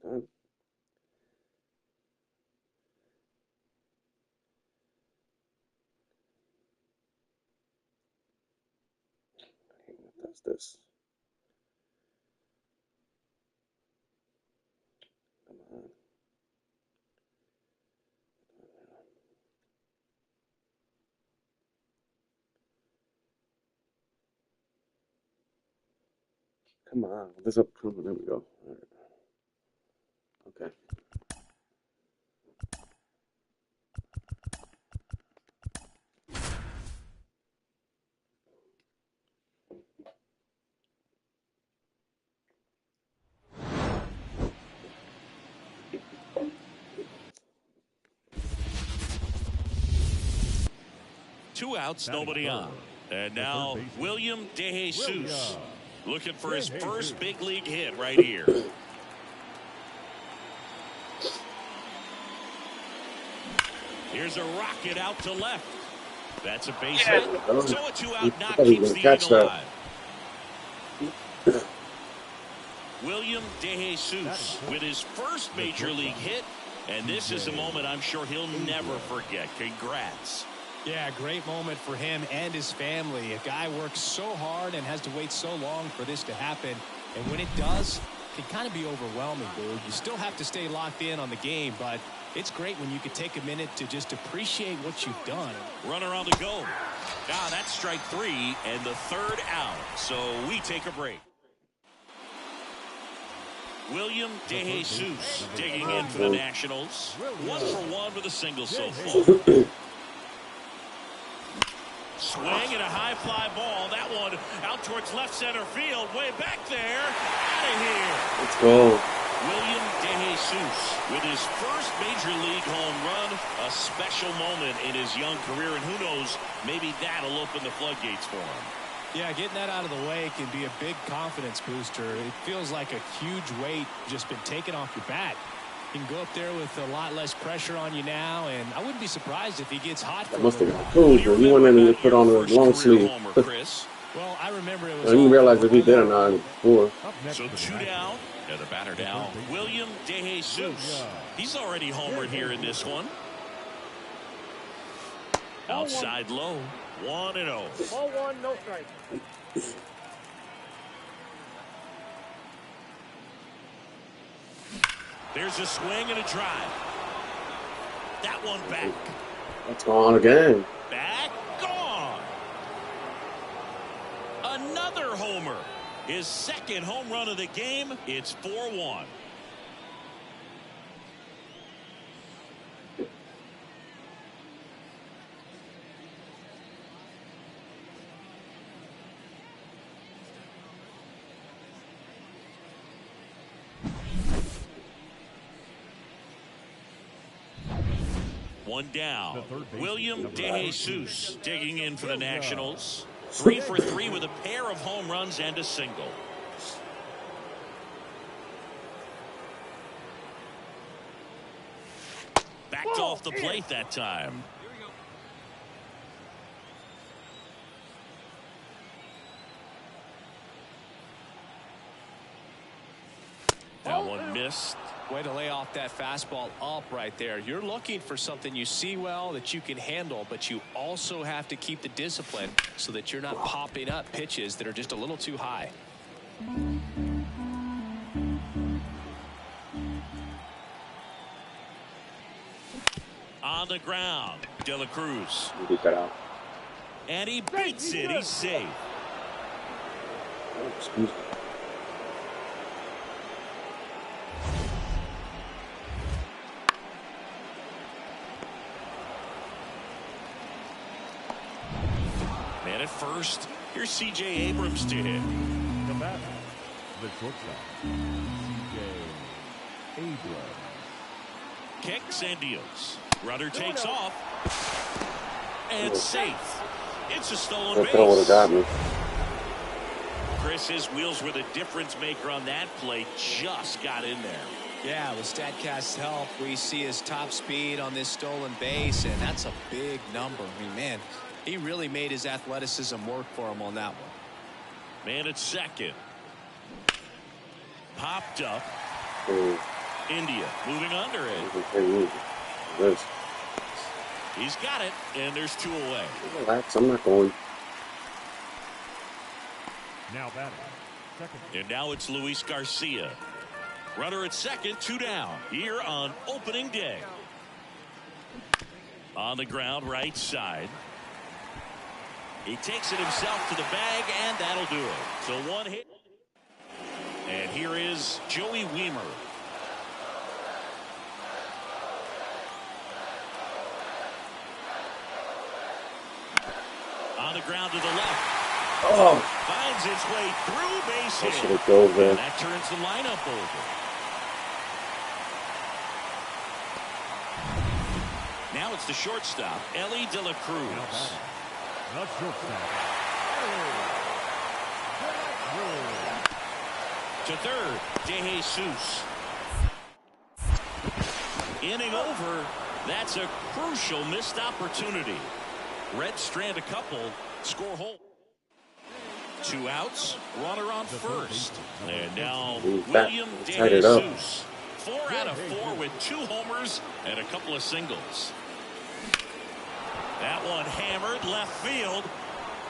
Okay. That's this. Come on. Come on. This up. There we go. All right. Okay. 2 outs, nobody on. And now William DeJesus looking for his first big league hit right here. Here's a rocket out to left. That's a base hit. So a 2-out knock keeps the inning alive. William DeJesus with his first major league hit. And this is a moment I'm sure he'll never forget. Congrats. Yeah, great moment for him and his family. A guy works so hard and has to wait so long for this to happen. And when it does, it can kind of be overwhelming, dude. You still have to stay locked in on the game, but it's great when you can take a minute to just appreciate what you've done. Runner on the go. Now that's strike 3 and the 3rd out. So we take a break. William DeJesus digging in for the Nationals. 1 for 1 with a single so far. Swing and a high fly ball. That one out towards left center field. Way back there. Out of here. Let's go. William DeJesus with his first major league home run. A special moment in his young career. And who knows, maybe that'll open the floodgates for him. Yeah, getting that out of the way can be a big confidence booster. It feels like a huge weight just been taken off your back. You can go up there with a lot less pressure on you now, and I wouldn't be surprised if he gets hot. That must have been cool, bro. You went in and put on a long sleeve. Well, I remember it was. I didn't realize if he did or not before. So 2 down, and the batter down. William DeJesus. He's already homered here in this one. Outside low, 1-0. Ball 1, no strike. There's a swing and a drive. That one back. That's gone again. Back, gone. Another homer. His second home run of the game. It's 4-1. One down. William DeJesus digging in for the Nationals. 3 for 3 with a pair of home runs and a single. Backed off the plate that time. That one missed. Way to lay off that fastball up right there. You're looking for something you see well that you can handle, but you also have to keep the discipline so that you're not popping up pitches that are just a little too high. On the ground, De La Cruz. Beat that out. And he beats it. He's safe. Oh, excuse me. Man at first. Here's C.J. Abrams to hit. The batter, the shortstop, C.J. Abrams. Kicks and deals. Runner takes off. And safe. It's a stolen That throw would have got base. me. Chris, his wheels were the difference maker on that play. Just got in there. Yeah, with StatCast's help, we see his top speed on this stolen base, and that's a big number. I mean, man, he really made his athleticism work for him on that one. Man at second. Popped up. Ooh. India moving under it. This. He's got it, and there's 2 away. Relax, I'm not going. Now batting. Second. And now it's Luis Garcia. Runner at second, 2 down here on opening day. On the ground, right side. He takes it himself to the bag, and that'll do it. So 1 hit. And here is Joey Wiemer. On the ground to the left. Oh, Finds its way through base I hit. should have dove there. And that turns the lineup over. Now it's the shortstop, Ellie De La Cruz. The shortstop. To third, De Jesus. Inning over. That's a crucial missed opportunity. Reds strand a couple, score hole. 2 outs, runner on first. And now William De Jesus. 4 out of 4 with 2 homers and a couple of singles. That one hammered left field.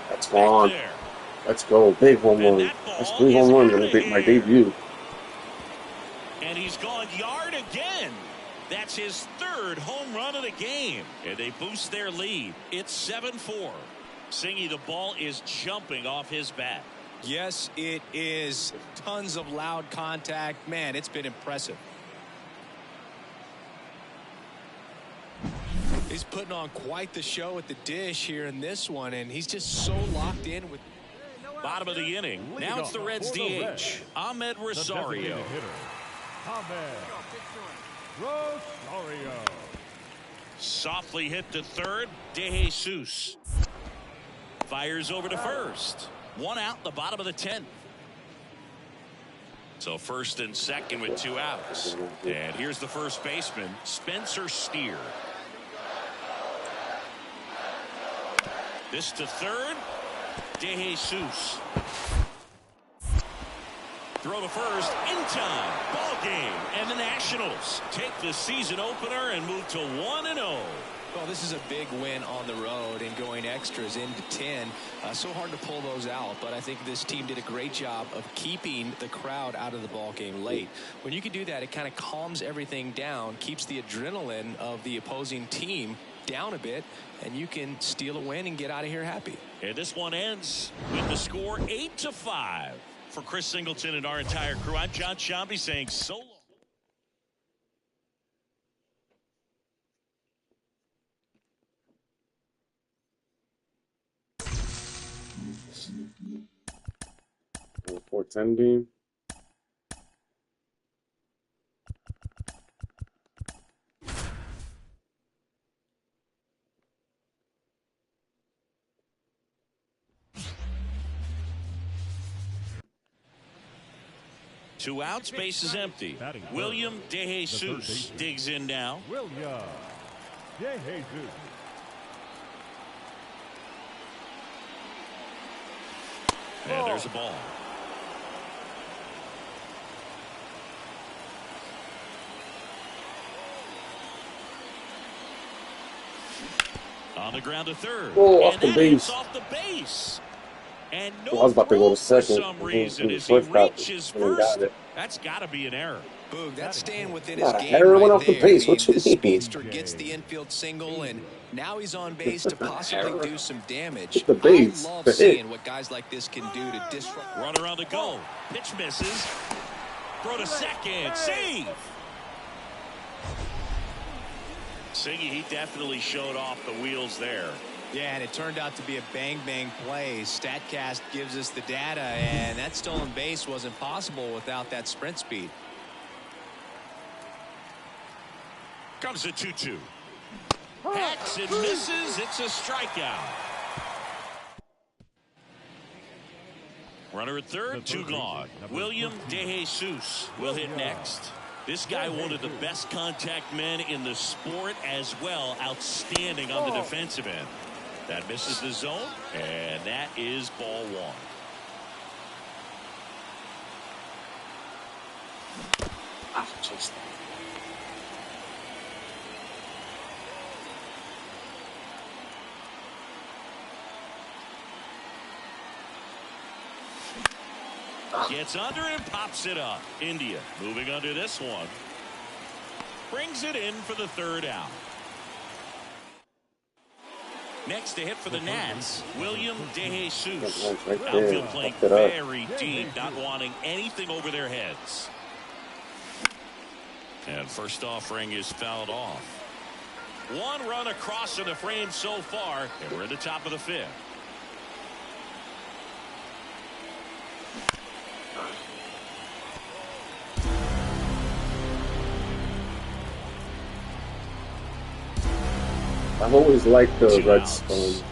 That's gone. There. Let's go. Big home run. That's 3 home runs in my debut. And he's gone yard again. That's his 3rd home run of the game. And they boost their lead. It's 7-4. Singy, the ball is jumping off his bat. Yes, it is. Tons of loud contact. Man, it's been impressive. He's putting on quite the show at the dish here in this one, and he's just so locked in with. Bottom of the inning. Now it's the Reds DH, Ahmed Rosario. Ahmed Rosario. Softly hit to third, De Jesus. Fires over to first. 1 out, the bottom of the 10th. So first and second with 2 outs. And here's the first baseman, Spencer Steer. This to third, De Jesus. Throw to first in time. Ball game. And the Nationals take the season opener and move to 1-0. Well, this is a big win on the road and going extras into 10. So hard to pull those out, but I think this team did a great job of keeping the crowd out of the ball game late. When you can do that, it kind of calms everything down, keeps the adrenaline of the opposing team down a bit, and you can steal a win and get out of here happy. And this one ends with the score 8-5. For Chris Singleton and our entire crew, I'm John Shambi saying so long. On a 4-10 beam. Two outs, base is empty. William De Jesus digs in now. William De Jesus. And there's a ball. On the ground to third. Oh, and off the that base. hits off the base. And no Well, I was about to go to throw second. for some reason as he Shortstop, reaches and he got first. it. That's got to be an error. Boog, that's staying within Not his a game error, right went off the there. base. I mean, What you the mean? speedster gets the infield single, and now he's on base to possibly do some damage. Hit the base. I love The hit. seeing what guys like this can do to disrupt. Runner on the go. Pitch misses. Throw to second. Save. Singy, he definitely showed off the wheels there. Yeah, and it turned out to be a bang-bang play. StatCast gives us the data, and that stolen base wasn't possible without that sprint speed. Comes the 2-2. Hacks and misses. It's a strikeout. Runner at third, 2 gone. William De Jesus will hit next. This guy, one of the best contact men in the sport as well. Outstanding on the defensive end. That misses the zone, and that is ball 1. Just Gets under and pops it up. India moving under this one. Brings it in for the third out. Next to hit for the Nats, William DeJesus. right there. Outfield playing Fucked it up. very deep, not wanting anything over their heads. And first offering is fouled off. One run across in the frame so far, and we're at the top of the fifth. I've always liked the Redstone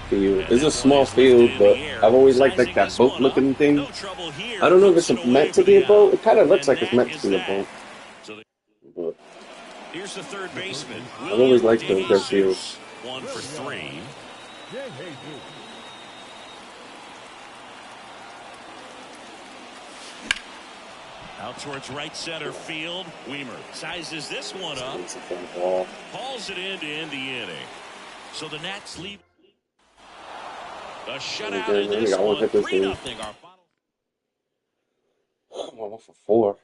field. It's a small field, but I've always liked like that boat-looking thing. I don't know if it's meant to be a boat. It kind of looks like it's meant to be a boat. But Here's the third baseman. I've always liked their field. 1 for 3. DeJesus. Out towards right center field. Weimer sizes this one up. It's a fun ball. Hauls it in to end the inning. So the Nats lead. A shutout in We this got one one. hit this 3-0. game. Our final. 1 for 4.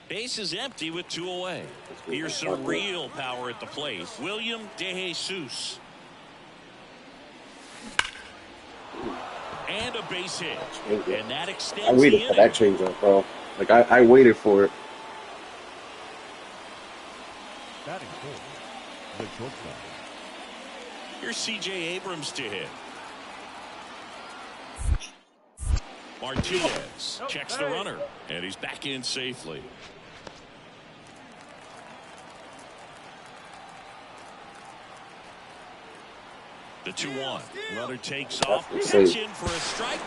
Base is empty with 2 away. Here's some real power at the plate. William DeJesus. And a base hit. And that extends I waited the for inning. that changeup, bro. Like I waited for it. Batting fourth, the shortstop. Here's C.J. Abrams to hit. Martinez checks the runner, and he's back in safely. The 2-1. Runner takes off. Safe. Pitch in for a strike.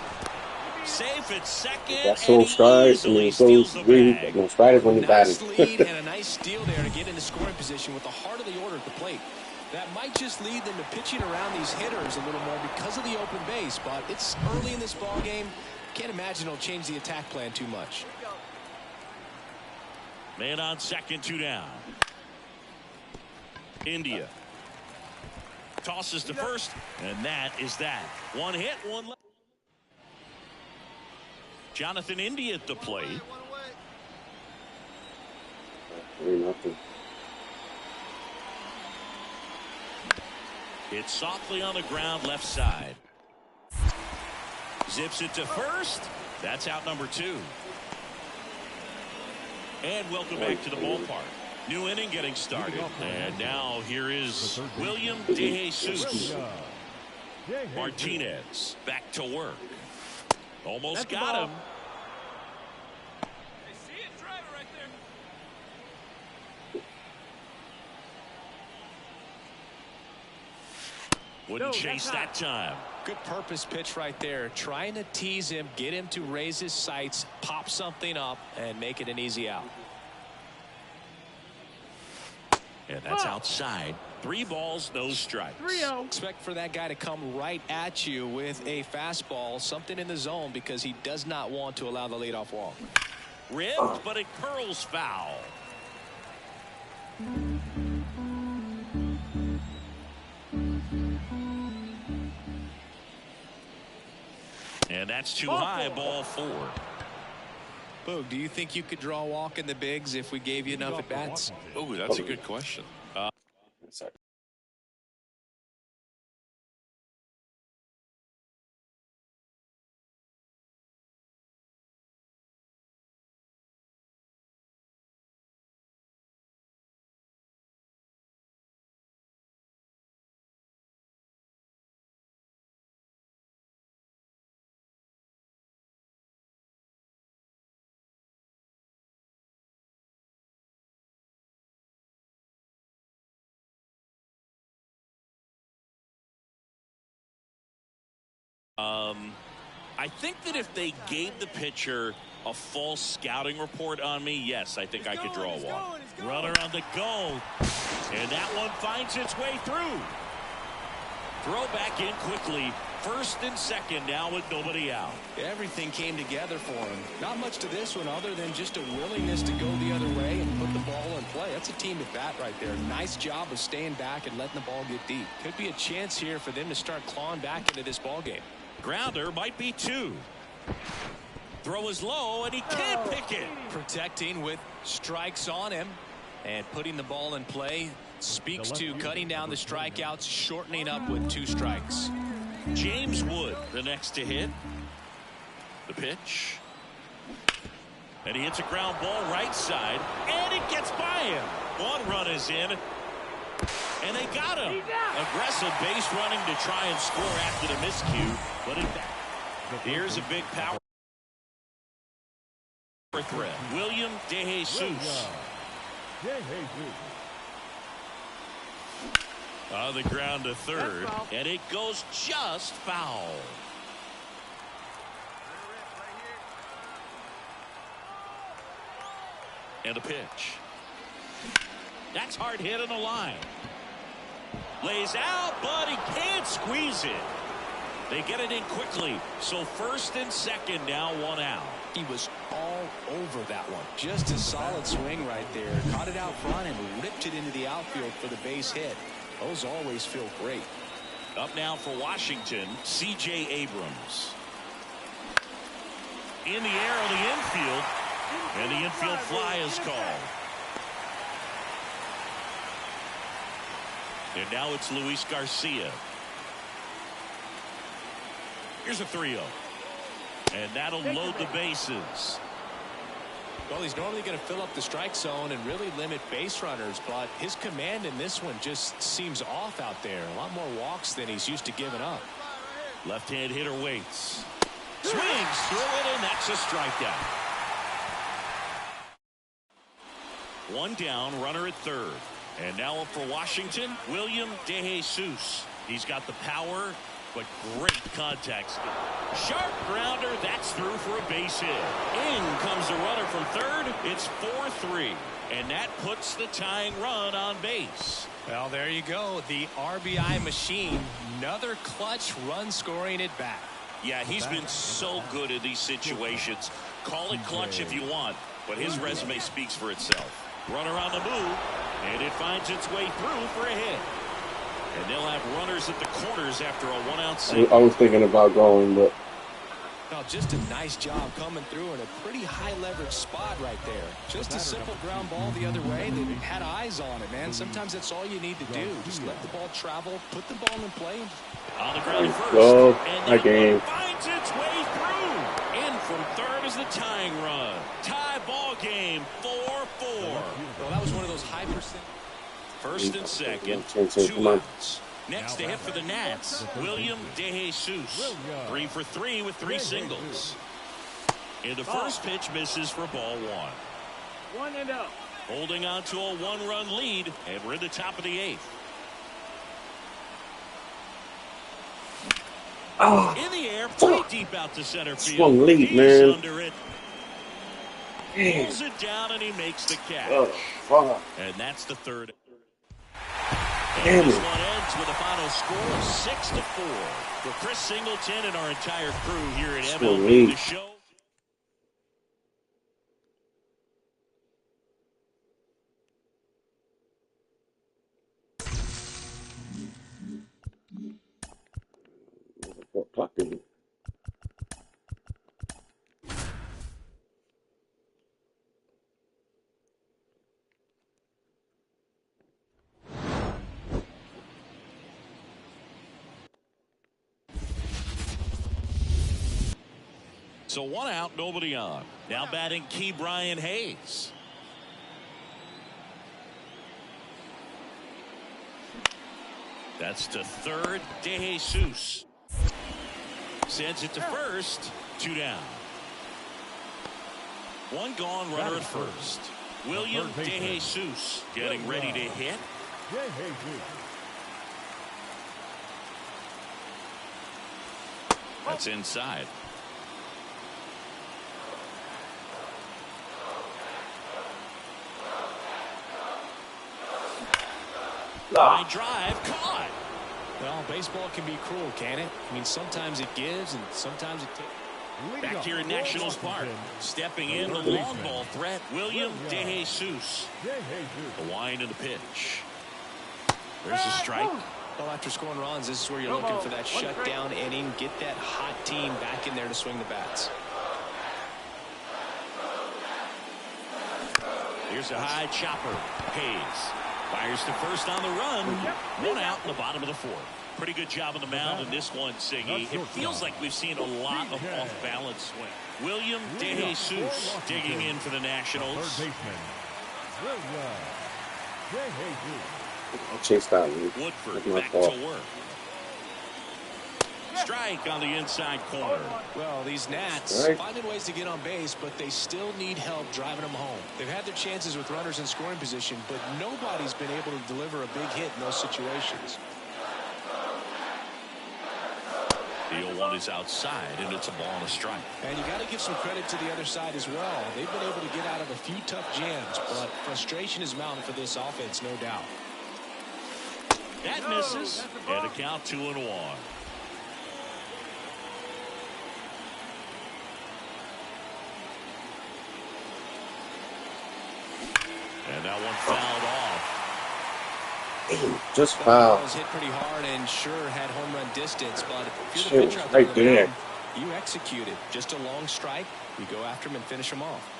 Safe at second. That's and so he stride, and easily then steals goes the green. bag. No, stride is when you're Nice batting. lead and a nice steal there to get into scoring position with the heart of the order at the plate. That might just lead them to pitching around these hitters a little more because of the open base, but it's early in this ball game. Can't imagine it'll change the attack plan too much. Man on second, 2 down. India tosses to first, and that is that. 1 hit, 1 left. Jonathan India at the plate. 3-0. It's softly on the ground left side. Zips it to first. That's out number 2. And welcome back to the ballpark. New inning getting started. And now here is William DeJesus. Martinez back to work. Almost got him. Wouldn't chase that time. Good purpose pitch right there. Trying to tease him, get him to raise his sights, pop something up, and make it an easy out. And that's outside. 3 balls, no strikes. 3-0. Expect for that guy to come right at you with a fastball, something in the zone, because he does not want to allow the leadoff walk. Ripped, but it curls foul. And that's too high, ball 4. Boog, do you think you could draw a walk in the bigs if we gave you enough at bats? Oh, that's a good question. Sorry. I think that if they gave the pitcher a false scouting report on me, yes, I think I could draw one. Runner on the go, and that one finds its way through. Throw back in quickly. First and second now with nobody out. Everything came together for him. Not much to this one other than just a willingness to go the other way and put the ball in play. That's a team at bat right there. Nice job of staying back and letting the ball get deep. Could be a chance here for them to start clawing back into this ball game. Grounder might be 2. Throw is low, and he can't pick it. Protecting with strikes on him and putting the ball in play speaks to cutting down the strikeouts, shortening up with 2 strikes. James Wood, the next to hit. The pitch. And he hits a ground ball right side, and it gets by him. 1 run is in, and they got him. Aggressive base running to try and score after the miscue, but here's a big power threat. William DeJesus. On the ground to third, and it goes just foul. And a pitch. That's hard hit on the line. Lays out, but he can't squeeze it. They get it in quickly, so first and second now, 1 out. He was all over that one. Just a solid swing right there. Caught it out front and ripped it into the outfield for the base hit. Those always feel great. Up now for Washington, C.J. Abrams. In the air on the infield, and the infield fly is called. And now it's Luis Garcia. Here's a 3-0. And that'll load the bases. Well, he's normally going to fill up the strike zone and really limit base runners, but his command in this one just seems off out there. A lot more walks than he's used to giving up. Left-hand hitter waits. Swings through it, and that's a strikeout. 1 down, runner at third. And now up for Washington, William DeJesus. He's got the power, but great contact skill. Sharp grounder, that's through for a base hit. In comes the runner from third. It's 4-3, and that puts the tying run on base. Well, there you go. The RBI machine. Another clutch run scoring at bat. Yeah, he's been so good in these situations. Call it clutch if you want, but his resume speaks for itself. Runner on the move, and it finds its way through for a hit. And they'll have runners at the corners after a 1-out single. I was thinking about going, but Oh, just a nice job coming through in a pretty high leverage spot right there. Just a simple ground ball the other way. They had eyes on it, man. Sometimes that's all you need to do. Just let the ball travel, put the ball in play. On the ground first. go and that again. Finds its way through. In from third is the tying run. Tie ball game, 4-4. Well, that was one of those high percent. First and second, 2 outs. Next to hit for the Nats, William DeJesus. 3 for 3 with 3 singles. And the first pitch misses for ball 1. 1-0. Holding on to a 1-run lead, and we're in the top of the 8th. In the air, pretty deep out to center field. Swung lead, He's man. under it. Damn. Pulls it down, and he makes the catch. Oh, fuck. And that's the third. Damn And this it. one ends with a final score of 6-4. For Chris Singleton and our entire crew here at MLB The Show. What clock is it? So 1 out, nobody on. Now batting Key Brian Hayes. That's to third, DeJesus. Sends it to first, 2 down. 1 gone, runner at first. William DeJesus getting ready to hit. That's inside. Line drive caught. Well, baseball can be cruel, can it? I mean, sometimes it gives and sometimes it takes. Back here at Nationals Park, stepping in the long ball threat, William DeJesus. The wind and the pitch. There's a strike. Well, after scoring runs, this is where you're looking for that shutdown inning. Get that hot team back in there to swing the bats. Here's a high chopper. Hayes fires to first on the run. One out in the bottom of the fourth. Pretty good job on the mound in this one, Siggy. It feels like we've seen a lot of off-balance swing. William DeJesus digging in for the Nationals. I chased that one. Woodford my back fault. to work. Strike on the inside corner. Well, these Nats finding ways to get on base, but they still need help driving them home. They've had their chances with runners in scoring position, but nobody's been able to deliver a big hit in those situations. The 0-1 is outside, and it's a ball and a strike. And you got to give some credit to the other side as well. They've been able to get out of a few tough jams, but frustration is mounting for this offense, no doubt. That misses, and a count 2-1. And that one fouled off. Just foul. Was hit pretty hard and sure had home run distance, but if Shit, you're the pitcher out there, right there. you execute it. Just a long strike. You go after him and finish him off.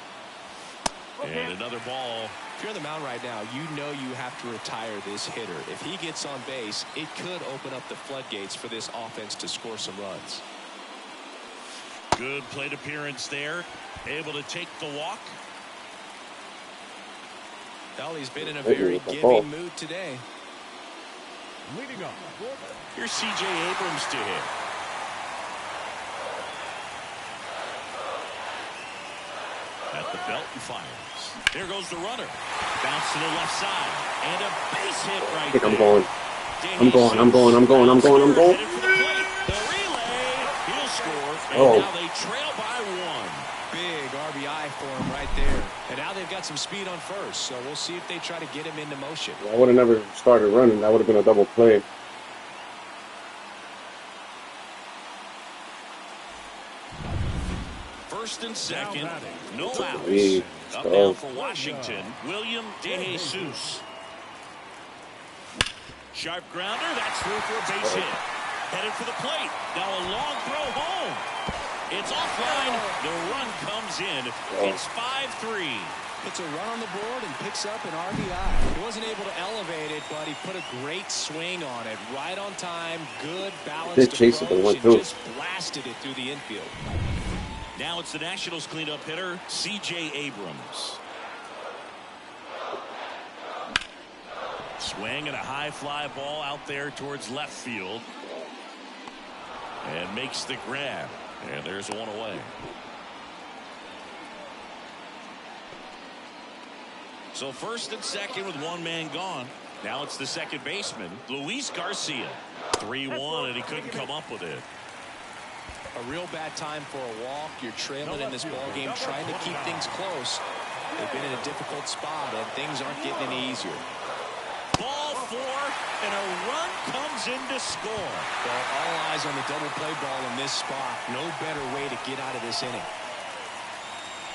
And another ball. If you're on the mound right now, you know you have to retire this hitter. If he gets on base, it could open up the floodgates for this offense to score some runs. Good plate appearance there. Able to take the walk. Well, he's been in a very giving mood today. Leading up. Here's C.J. Abrams to hit. At the belt and fires. There goes the runner. Bounce to the left side. And a base hit right there. I'm going. I'm going. Headed for the plate. The relay. He'll score. And now they trail by one. Big RBI for him right there. And now they've got some speed on first, so we'll see if they try to get him into motion. I would have never started running. That would have been a double play. First and second. No outs. Hey, Up now for Washington. William DeJesus. Sharp grounder. That's through for a base hit. Headed for the plate. Now a long throw home. It's offline. The run comes in. It's 5-3. Puts a run on the board and picks up an RBI. He wasn't able to elevate it, but he put a great swing on it. Right on time. Good balanced approach and just blasted it through the infield. Now it's the Nationals cleanup hitter, C.J. Abrams. Swing and a high fly ball out there towards left field. And makes the grab. And there's one away. So first and second with one man gone. Now it's the second baseman, Luis Garcia. 3-1, and he couldn't come up with it. A real bad time for a walk. You're trailing in this ball game, trying to keep things close. They've been in a difficult spot, and things aren't getting any easier. Ball four, and a run comes in to score. Well, all eyes on the double play ball in this spot. No better way to get out of this inning.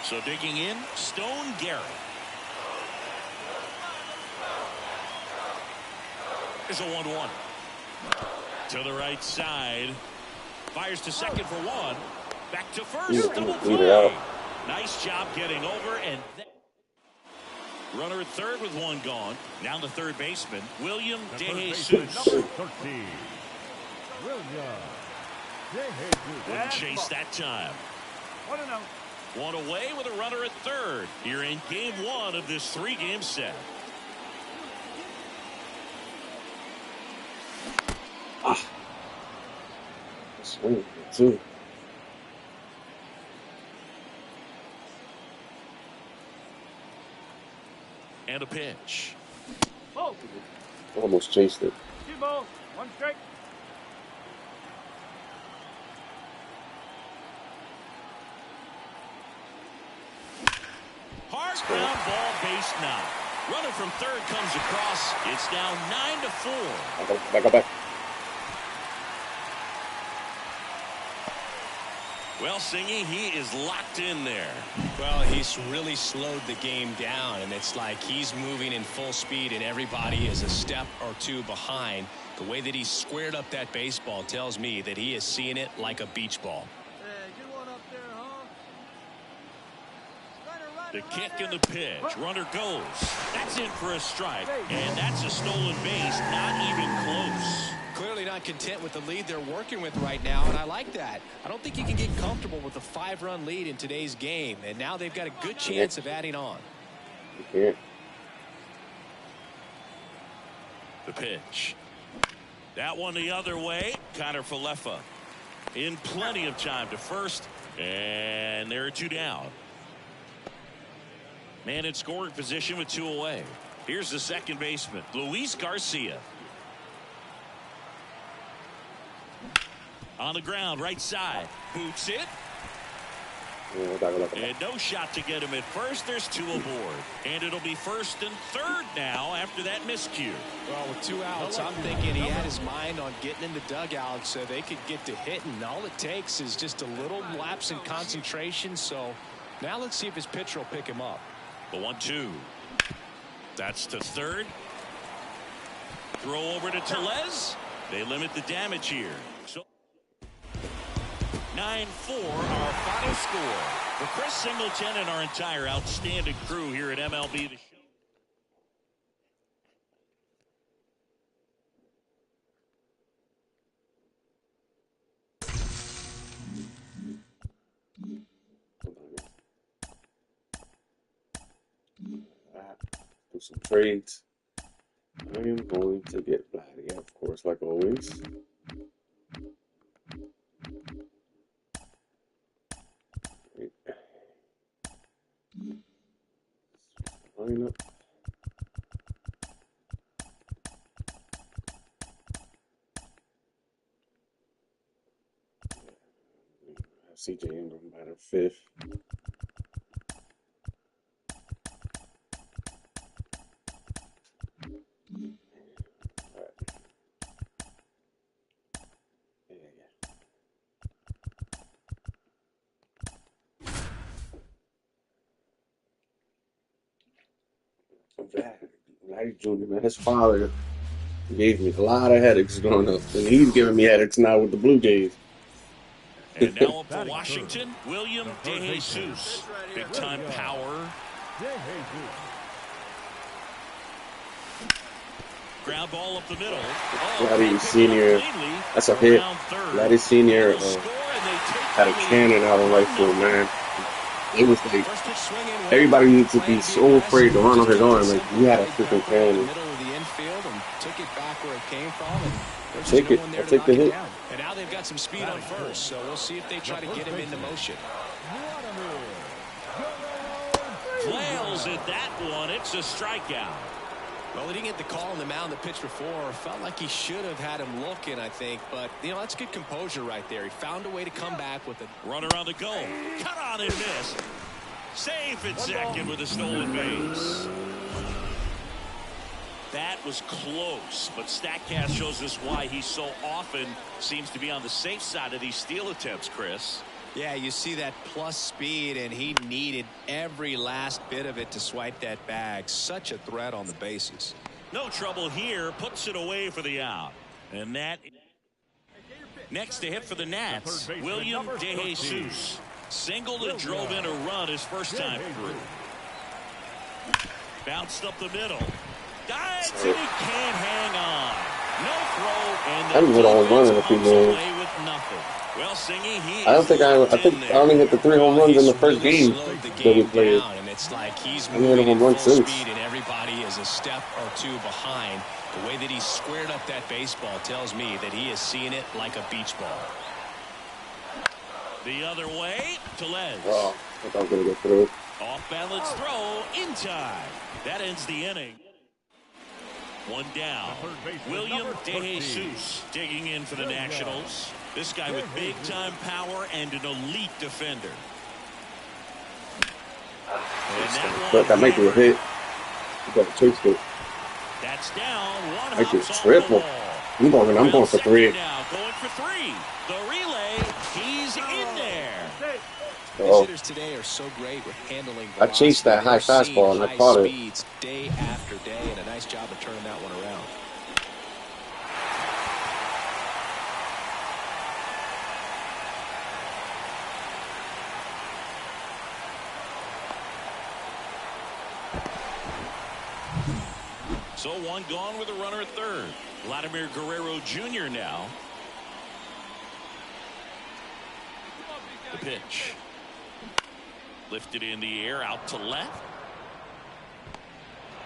So digging in, Stone Gary. There's a 1-1. To the right side. Fires to second for one. Back to first. Double play. Nice job getting over. And runner at third with one gone. Now the third baseman, William DeJesus. Wouldn't chase that time. One away with a runner at third. Here in game one of this three-game set. Swing, too. And a pitch. Almost chased it. 2 balls, 1 strike. not. Runner from third comes across. It's now 9-4. Back. Well, Singy, he is locked in there. Well, he's really slowed the game down, and it's like he's moving in full speed, and everybody is a step or two behind. The way that he squared up that baseball tells me that he is seeing it like a beach ball. The kick and the pitch. Runner goes. That's in for a strike. And that's a stolen base. Not even close. Clearly not content with the lead they're working with right now, and I like that. I don't think you can get comfortable with a 5-run lead in today's game, and now they've got a good chance of adding on. Yeah. The pitch. That one the other way. Connor Falefa in plenty of time to first, and there are 2 down. Man in scoring position with 2 away. Here's the second baseman, Luis Garcia. On the ground, right side. Boots it. And no shot to get him at first. There's 2 aboard. And it'll be first and third now after that miscue. Well, with 2 outs, I'm thinking he had his mind on getting in the dugout so they could get to hitting. All it takes is just a little lapse in concentration. So now let's see if his pitcher will pick him up. The 1-2. That's to third. Throw over to Tellez. They limit the damage here. So 9-4, our final score. For Chris Singleton and our entire outstanding crew here at MLB The Show. Do some trades. I am going to get Vladdy, of course, like always. Line up. Have CJ Ingram by the 5th. Vladdy Jr., man, his father gave me a lot of headaches growing up, and he's giving me headaches now with the Blue Jays. And now up for Washington, William DeJesus. Big time power. Ground ball up the middle. Vladdy Sr., that's a hit. Vladdy Sr. Had a cannon out of right field, man. It was like everybody needs to be so afraid to run on his arm. Like he had a freaking cannon. Middle of the infield and took it back where it came from. And take it. I'll take the hit. And now they've got some speed on first, so we'll see if they try to get him into motion. Flails at that one. It's a strikeout. Well, he didn't get the call on the mound that pitched before. Felt like he should have had him looking, I think. But, you know, that's good composure right there. He found a way to come back with a runner on the go. Cut on and miss. Safe at second with a stolen base. That was close, but StatCast shows us why he so often seems to be on the safe side of these steal attempts, Chris. Yeah, you see that plus speed, and he needed every last bit of it to swipe that bag. Such a threat on the bases. No trouble here. Puts it away for the out. And that next to hit for the Nats, William DeJesus. Singled and drove in a run his first time through. Bounced up the middle. Dives and he can't hang on. No throw, and I haven't hit a home run in a few games. Well, Singy, he I only hit the 3 home runs in the first game that we played. And it's like he's moving at full speed, and everybody is a step or 2 behind. The way that he squared up that baseball tells me that he is seeing it like a beach ball. The other way, Tellez. Oh, I thought I was going to get through. Off balance throw in time. That ends the inning. 1 down. William DeJesus digging in for the Nationals. This guy with big-time power and an elite defender. But that might be a hit. You better chase it. That's down. One I get hops off the triple. wall. I'm Around going for second 3. now, going for 3. The relay, he's in there. Base Oh, hitters today are so great with handling I chased velocity. that high They're seeing fastball and I high caught it. speeds day after day, and a nice job of turning that one around. So one gone with a runner at third. Vladimir Guerrero Jr. now. The pitch. Lifted in the air, out to left.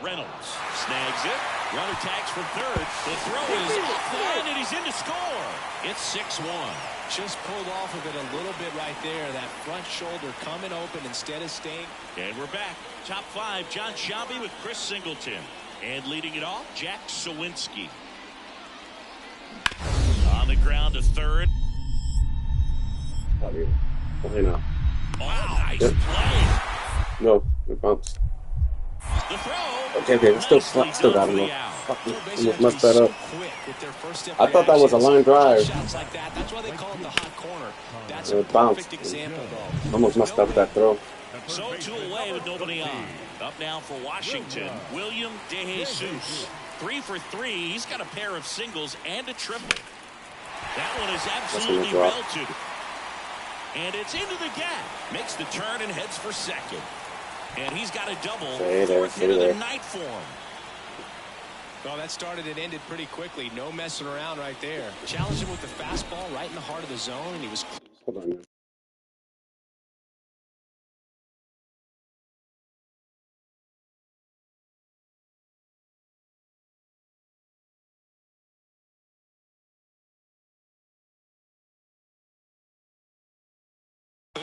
Reynolds snags it. Runner tags from third. The throw is offline, and he's in to score. It's 6-1. Just pulled off of it a little bit right there. That front shoulder coming open instead of staying. And we're back. Top 5, John Sciambi with Chris Singleton. And leading it off, Jack Sawinski. On the ground to third. Why not? Oh, nice play. No, it bounced. The throw. Okay, still got him. Fucking almost messed that up. I thought that was a line drive. That's why they call it the hot corner. That's a It bounced. perfect example, though. Almost messed up that throw. So 2 away with nobody on. Up now for Washington, William DeJesus. 3 for 3. He's got a pair of singles and a triple. That one is absolutely belted. And it's into the gap. Makes the turn and heads for second. And he's got a double. Fourth hit of the night for him. Well, that started and ended pretty quickly. No messing around right there. Challenged him with the fastball right in the heart of the zone, and he was... Hold on, man.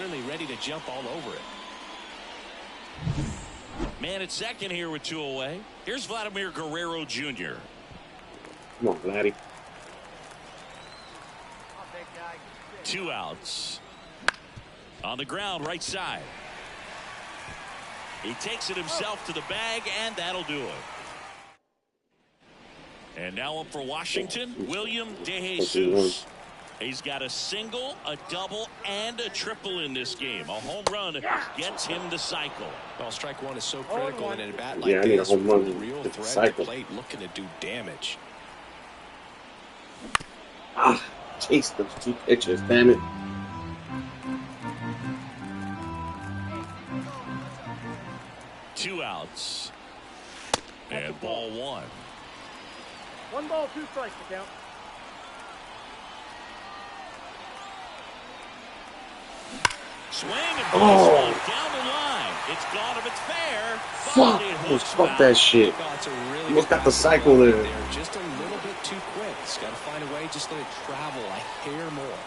clearly ready to jump all over it. Man at second here with 2 away. Here's Vladimir Guerrero Jr. Come on, Vladdy. 2 outs. On the ground, right side. He takes it himself to the bag, and that'll do it. And now up for Washington, William DeJesus. He's got a single, a double, and a triple in this game. A home run gets him the cycle. Well, strike one is so critical in a bat like Yeah, I need a this. home run The real to threat cycle. to plate looking to do damage. Ah, chase those 2 pitches, damn it. Two outs. And ball 1. 1 ball, 2 strikes to count. Swing and baseball down the line. It's gone if it's fair. Fuck, fuck that shit. Really Almost got the cycle there. Just a little bit too quick. He's got to find a way, just let it travel a hair more.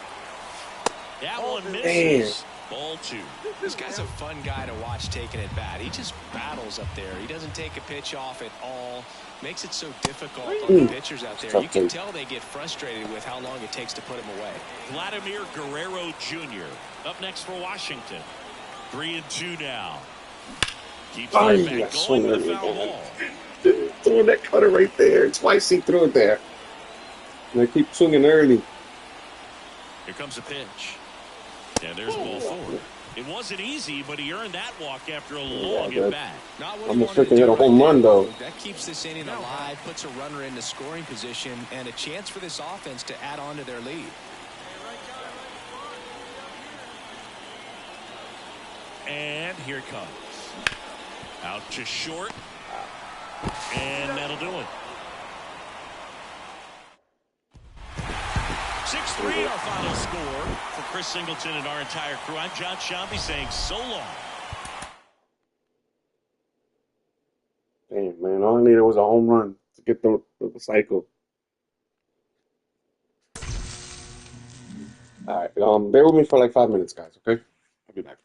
That one misses. Ball 2. This guy's a fun guy to watch taking at bat. He just battles up there. He doesn't take a pitch off at all. Makes it so difficult on the pitchers out there. You can tell they get frustrated with how long it takes to put him away. Vladimir Guerrero Jr. up next for Washington. 3-2 now. Keeps right back going with the foul ball. Throwing that cutter right there. Twice he threw it there. And I keep swinging early. Here comes a pitch. And there's ball 4. It wasn't easy, but he earned that walk after a long at bat. Almost freaking hit a home run, though. That keeps this inning alive, puts a runner into scoring position, and a chance for this offense to add on to their lead. And here it comes. Out to short. And that'll do it. 6-3 our final score for Chris Singleton and our entire crew. I'm John Sciambi saying so long. Damn, man. All I needed was a home run to get the cycle. All right. Bear with me for like 5 minutes, guys, okay? I'll be back.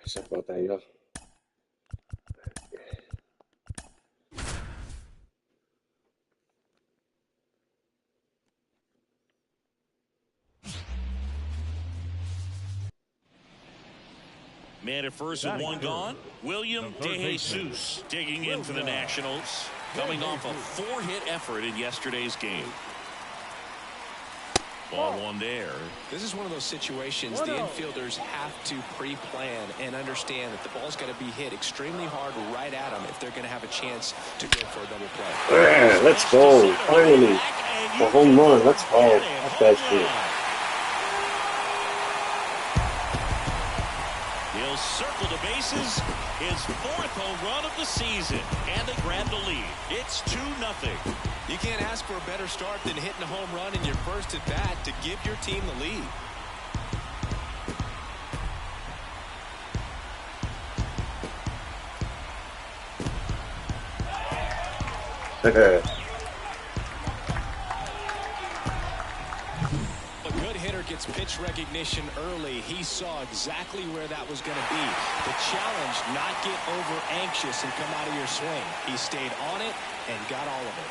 Sorry about that, y'all. Man at first with one gone. William DeJesus digging in for the Nationals, coming off a 4-hit effort in yesterday's game. Ball one there. This is one of those situations the infielders have to pre-plan and understand that the ball's got to be hit extremely hard right at them if they're going to have a chance to go for a double play. Yeah, let's go. Finally. A home run. Let's go. That's that shit. He'll circle the bases. His 4th home run of the season. And they grab the lead. It's 2-0. You can't ask for a better start than hitting a home run in your first at bat to give your team the lead. A good hitter gets pitch recognition early. He saw exactly where that was going to be. The challenge, not get over anxious and come out of your swing. He stayed on it and got all of it.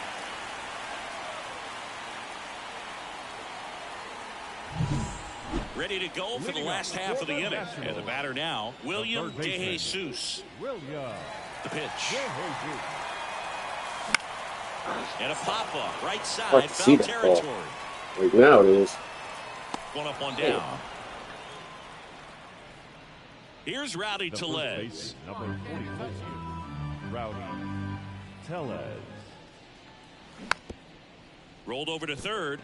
Ready to go for the last half of the inning. And the batter now, William DeJesus. The pitch. And a pop-up, right side, foul territory. Right now it is. One up, one down. Here's Rowdy Tellez. Number 44, Rowdy Tellez. Rolled over to third.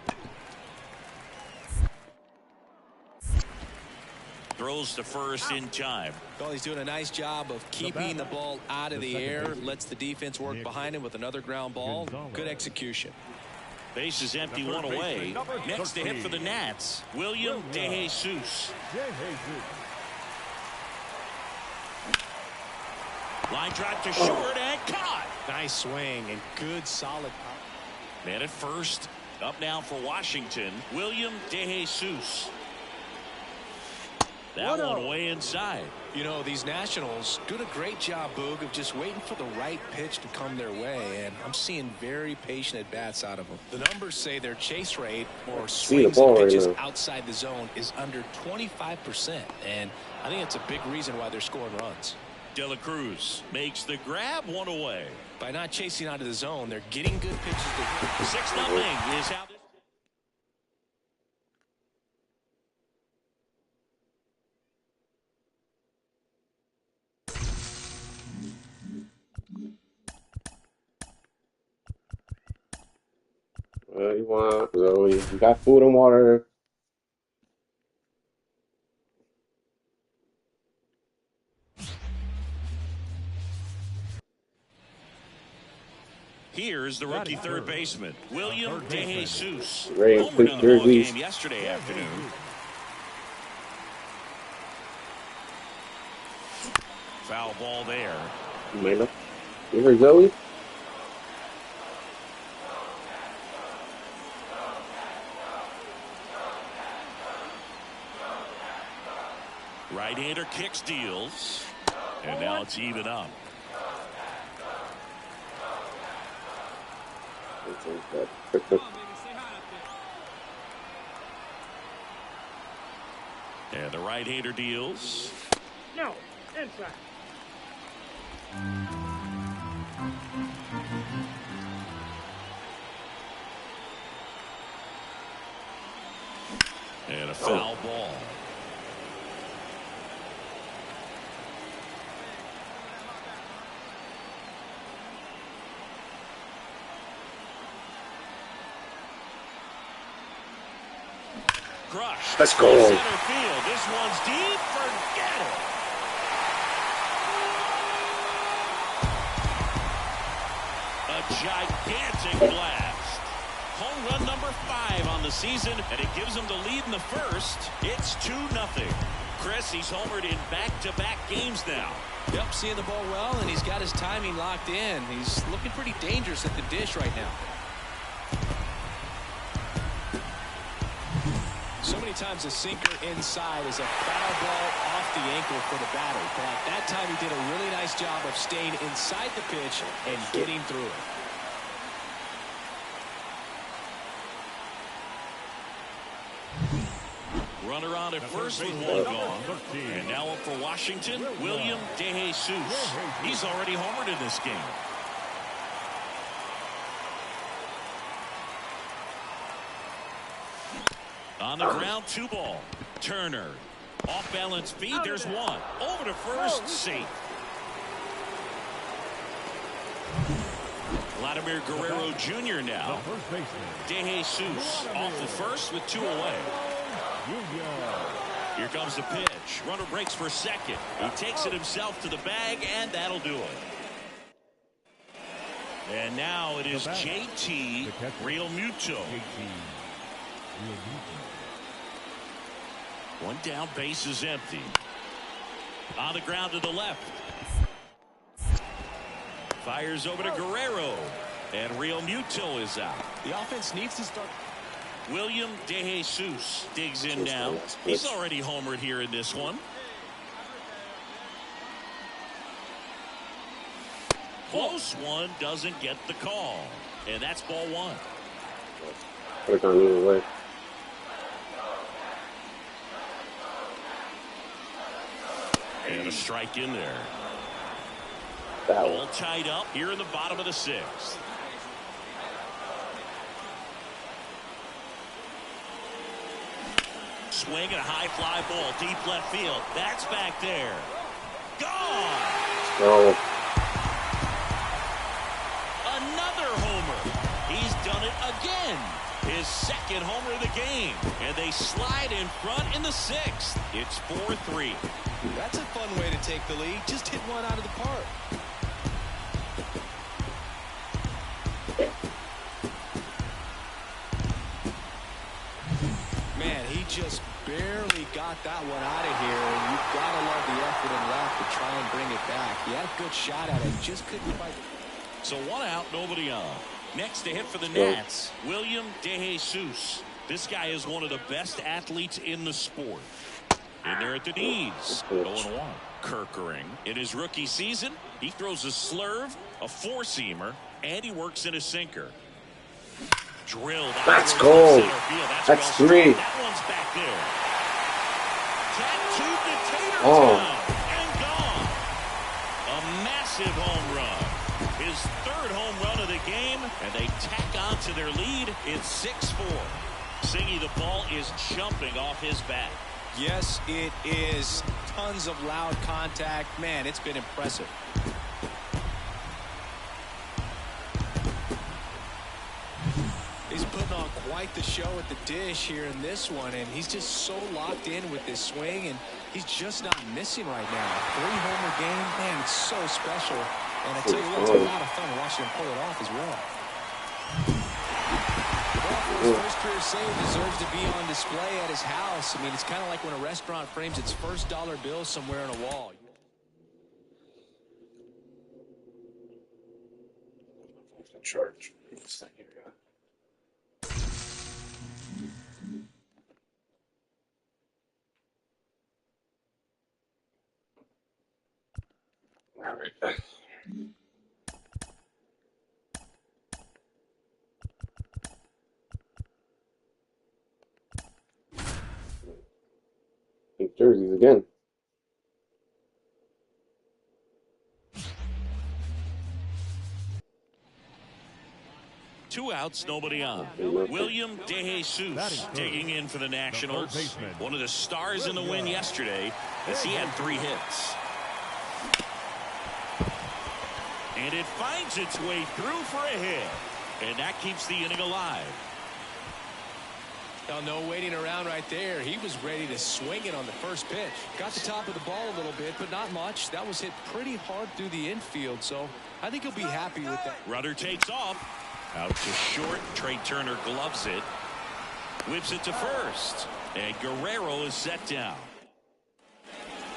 Throws to first in time. Well, he's doing a nice job of keeping the ball out of the air. Lets the defense work behind him with another ground ball. Good execution. Base is empty, one away. Next to hit for the Nats, William DeJesus. Line drive to short and caught. Nice swing and good solid power. Man at first. Up now for Washington, William DeJesus. That one way inside. You know, these Nationals doing a great job, Boog, of just waiting for the right pitch to come their way, and I'm seeing very patient at-bats out of them. The numbers say their chase rate or swings and pitches outside the zone is under 25%, and I think it's a big reason why they're scoring runs. De La Cruz makes the grab, one away. By not chasing out of the zone, they're getting good pitches. 6-0 is how this. What you want, Zoe? You got food and water. Here's the rookie third baseman, William DeJesus. Homered in the ball game yesterday afternoon. Foul ball there. You heard Zoe? Right-hander kicks, deals, and now it's even up. And the right-hander deals. No, inside. And a foul ball. Crush. Let's go. Center field. This one's deep. Forget it. A gigantic blast. Home run number 5 on the season, and it gives them the lead in the first. It's 2-0. Chris, he's homered in back-to-back games now. Yep, seeing the ball well, and he's got his timing locked in. He's looking pretty dangerous at the dish right now. So many times a sinker inside is a foul ball off the ankle for the batter. But that time he did a really nice job of staying inside the pitch and getting through it. Runner on at first with one gone. And now up for Washington, William DeJesus. He's already homered in this game. On the ground, 2 ball. Turner. Off balance feed, there's one. Over to first, safe. Vladimir Guerrero Jr. now. DeJesus off the first with 2 away. Here comes the pitch. Runner breaks for second. He takes it himself to the bag, and that'll do it. And now it is JT Realmuto. One down, base is empty. On the ground to the left. Fires over to Guerrero. And Realmuto is out. The offense needs to start. William DeJesus digs in now. He's already homered here in this one. Close one, doesn't get the call. And that's ball 1. Could have gone either way. And a strike in there. That All tied up here in the bottom of the 6th. Swing and a high fly ball, deep left field. That's back there. Gone! Oh. Another homer. He's done it again. His 2nd homer of the game. And they slide in front in the 6th. It's 4-3. That's a fun way to take the lead. Just hit one out of the park. Man, he just barely got that one out of here, and you've got to love the effort and left to try and bring it back. He had a good shot at it, just couldn't quite. So 1 out, nobody on. Next to hit for the Nats, William DeJesus. This guy is one of the best athletes in the sport. In there at the knees. 0-1. Kirkering. In his rookie season, he throws a slurve, a 4-seamer, and he works in a sinker. Drilled. That's cold. That's well 3. That one's back there. Tattooed to Tater Oh. and gone. A massive home run. His 3rd home run of the game, and they tack on to their lead. It's 6-4. Singy, the ball is jumping off his bat. Yes, it is. Tons of loud contact. Man, it's been impressive. He's putting on quite the show at the dish here in this one, and he's just so locked in with this swing, and he's just not missing right now. 3-homer game, man, it's so special. And I tell you what, it's a lot of fun watching him pull it off as well. His first career save deserves to be on display at his house. I mean, it's kind of like when a restaurant frames its first dollar bill somewhere on a wall. Charge. All right. Pink jerseys again. Two outs, nobody on. William DeJesus digging in for the Nationals. One of the stars in the win yesterday as he had 3 hits. And it finds its way through for a hit. And that keeps the inning alive. Now, no waiting around right there. He was ready to swing it on the first pitch. Got the top of the ball a little bit, but not much. That was hit pretty hard through the infield, so I think he'll be happy with that. Rudder takes off. Out to short. Trey Turner gloves it. Whips it to first. And Guerrero is set down.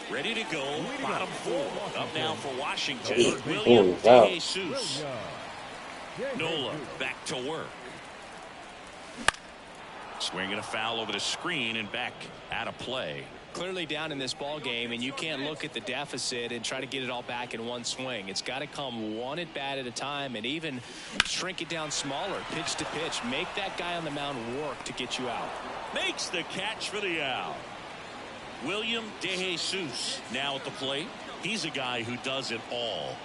Ready to go. Bottom 4. Up now for Washington. William DeJesus. Nola back to work. Swinging a foul over the screen and back out of play. Clearly down in this ball game, and you can't look at the deficit and try to get it all back in one swing. It's got to come one at bat at a time, and even shrink it down smaller, pitch to pitch. Make that guy on the mound work to get you out. Makes the catch for the out. William DeJesus now at the plate. He's a guy who does it all.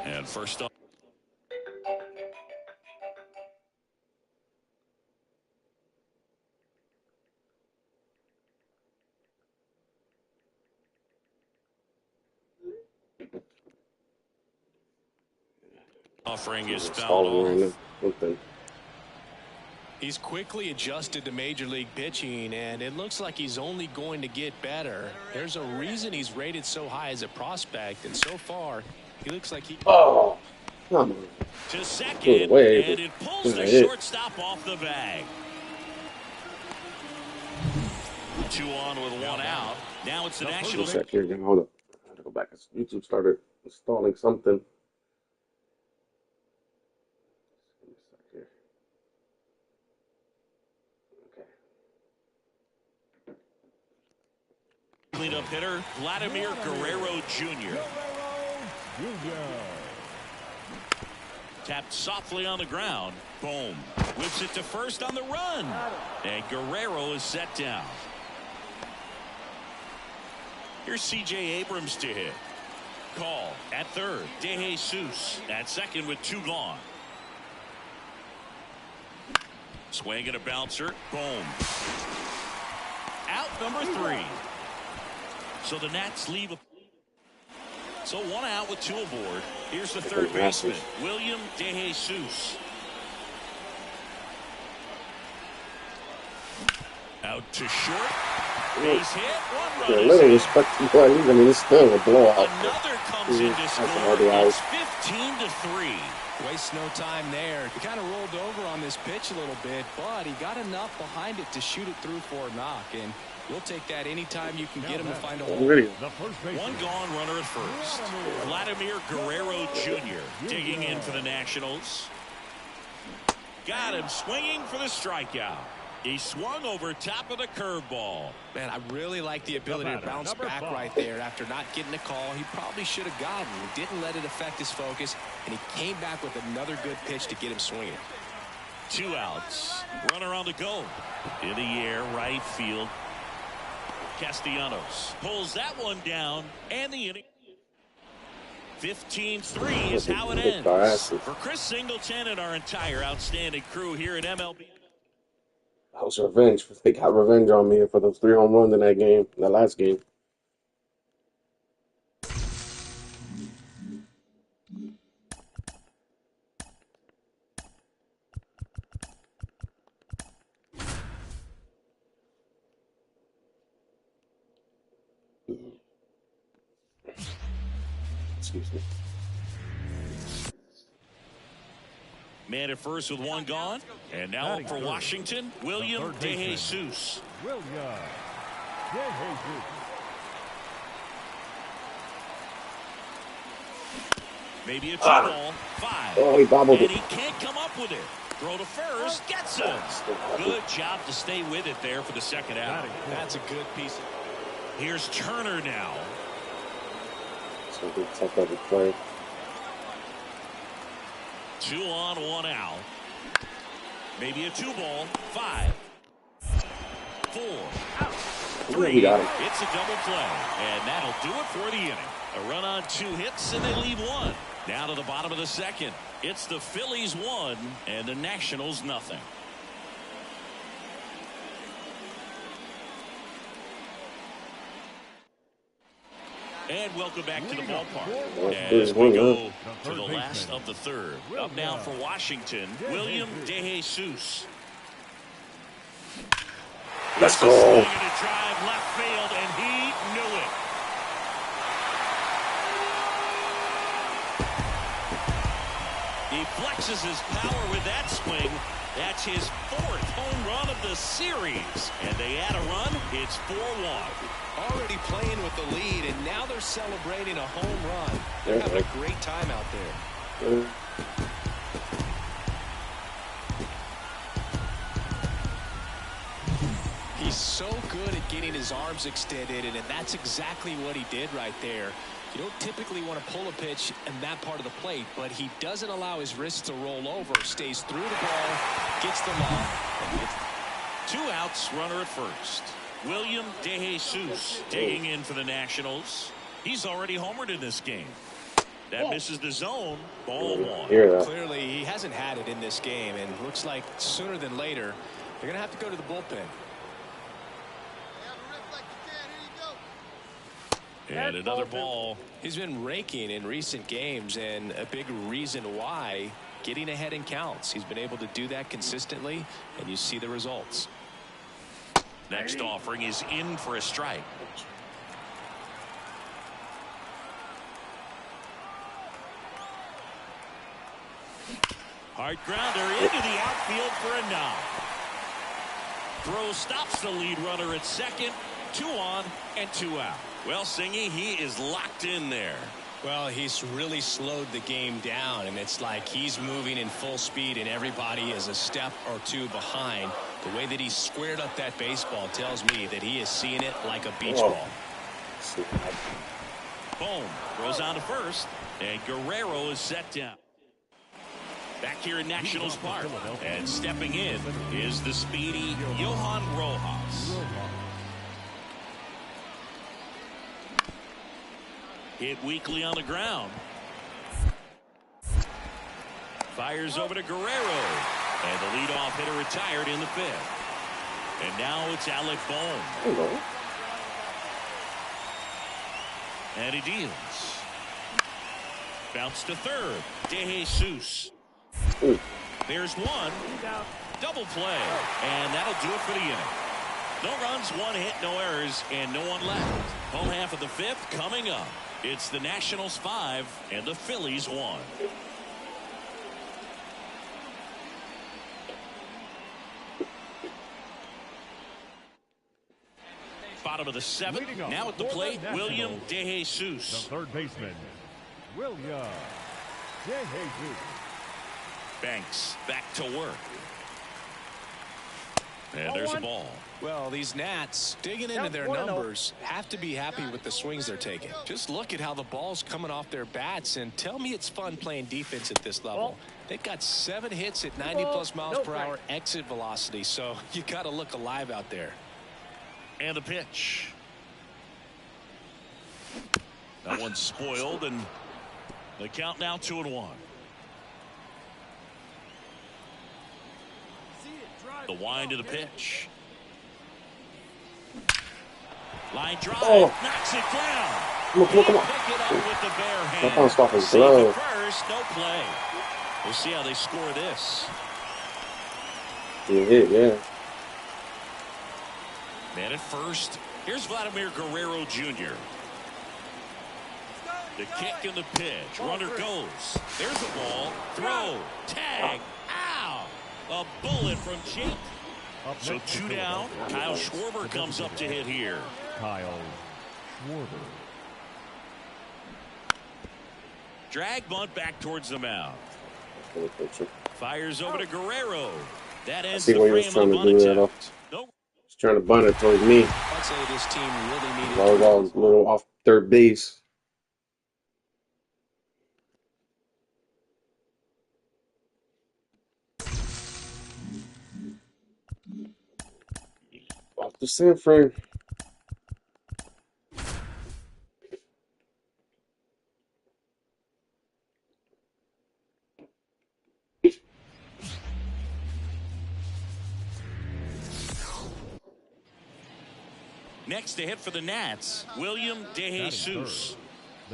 And first up. Offering is fouled off. He's quickly adjusted to major league pitching, and it looks like he's only going to get better. There's a reason he's rated so high as a prospect, and so far he looks like he come on. To second, and it pulls the shortstop off the bag. 2 on with 1 out. Now it's the Nationals. Hold up. I have to go back. YouTube started installing something. Cleanup hitter Vladimir Guerrero Jr. Tapped softly on the ground. Boom. Whips it to first on the run. And Guerrero is set down. Here's C.J. Abrams to hit. Call at third. DeJesus at second with 2 gone. Swing and a bouncer. Boom. Out number 3. So the Nats leave. So 1 out with 2 aboard. Here's the third baseman, William DeJesus. Out to short. Base hit. 1 run. A little respect to the league. I mean, it's still a blowout. Another comes in to score. It's 15-3. wastes no time there. He kind of rolled over on this pitch a little bit, but he got enough behind it to shoot it through for a knock, and we'll take that anytime you can get him to find a hole. 1 gone, runner at first. Vladimir Guerrero Jr. digging in for the Nationals. Got him swinging for the strikeout. He swung over top of the curveball. Man, I really like the ability to bounce back right there after not getting a call he probably should have gotten. He didn't let it affect his focus, and he came back with another good pitch to get him swinging. 2 outs. Runner on the go. In the air, right field. Castellanos pulls that one down, and the inning. 15-3 is how it ends. For Chris Singleton and our entire outstanding crew here at MLB. That was revenge. They got revenge on me for those 3 home runs in that game, that last game. Excuse me. Man at first with 1 gone. And now up for Washington, William DeJesus. Maybe a 2-ball, 5. Oh, he bobbled and it. he can't come up with it. Throw to first, gets it. Good job to stay with it there for the second out. That's a good piece. Here's Turner now. So we tough every play. 2 on, 1 out. Maybe a 2-ball, 5, 4, 3. It's a double play, and that'll do it for the inning. A run on 2 hits, and they leave 1. Now to the bottom of the second. It's the Phillies 1 and the Nationals nothing. And welcome back to the ballpark as we go to the last of the third. Up now for Washington, William DeJesus. Let's go. Swing and a drive left field, and he knew it. He flexes his power with that swing. That's his 4th home run of the series. And they add a run. It's 4-1. Already playing with the lead, and now they're celebrating a home run. They're having a great time out there. He's so good at getting his arms extended, and that's exactly what he did right there. You don't typically want to pull a pitch in that part of the plate, but he doesn't allow his wrists to roll over, stays through the ball, gets them off, and gets 2 outs, runner at first. William De Jesus digging in for the Nationals. He's already homered in this game. That misses the zone. Ball 1. Clearly, he hasn't had it in this game, and looks like sooner than later, they're going to have to go to the bullpen. And another ball. He's been raking in recent games, and a big reason why, getting ahead in counts. He's been able to do that consistently, and you see the results. Next offering is in for a strike. Hard grounder into the outfield for a knock. Throw stops the lead runner at second. 2 on and 2 out. Well, Singy, he is locked in there. Well, he's really slowed the game down, and it's like he's moving in full speed and everybody is a step or 2 behind. The way that he squared up that baseball tells me that he is seeing it like a beach ball. Boom. Throws on to first, and Guerrero is set down. Back here in Nationals Park, and stepping in is the speedy Johan Rojas. Hit weakly on the ground. Fires over to Guerrero. And the leadoff hitter retired in the 5th. And now it's Alec Bohm. Hello. And he deals. Bounce to third. De Jesus. Ooh. There's one. Double play. And that'll do it for the inning. No runs, 1 hit, no errors, and no one left. Home half of the 5th coming up. It's the Nationals 5 and the Phillies 1. Bottom of the 7th. Now at the plate, William De Jesus. The 3rd baseman, William De Jesus. Banks back to work. And there's a ball. Well, these Nats digging into their numbers have to be happy with the swings they're taking. Just look at how the ball's coming off their bats, and tell me it's fun playing defense at this level. They've got 7 hits at 90+ miles per hour exit velocity, so you got to look alive out there. And the pitch. That one's spoiled, and the count now 2-1. The wind of the pitch. Line drive, knocks it down. Come on. Pick it up with the bare hand. That bounced off his Save glove. it first, no play. We'll see how they score this. Yeah. Man at first. Here's Vladimir Guerrero Jr. The kick and the pitch. Runner goes. There's the ball. Throw. Tag. Ow. A bullet from Jake. So 2 down. Kyle Schwarber comes up to hit here. Kyle Schwarber. Drag bunt back towards the mound. Fires over to Guerrero. That ends see the what he was frame of trying to do that attempt. Nope. He's trying to bunt it towards me. I'd say this team really needed I was all a little off 3rd base. Off the San Fran. Next to hit for the Nats, William De Jesus.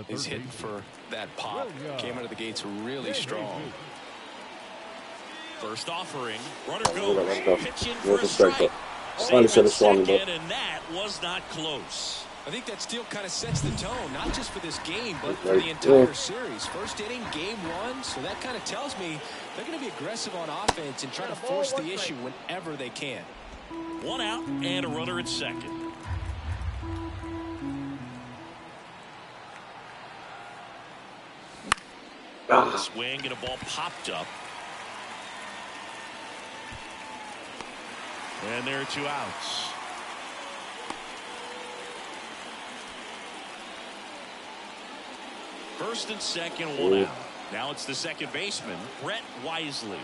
He's hitting for that pop. Came out of the gates really strong. First offering. Runner goes. Let's go. Pitching No for a disrespect, strike. but Slightly should have swung, Second, but and that was not close. I think that still kind of sets the tone, not just for this game, but for Right. the entire Yeah. series. First inning, game 1, so that kind of tells me they're going to be aggressive on offense and try to force the issue whenever they can. 1 out and a runner at second. Swing and a ball popped up. And there are 2 outs. First and second, one out. Now it's the second baseman, Brett Wisely.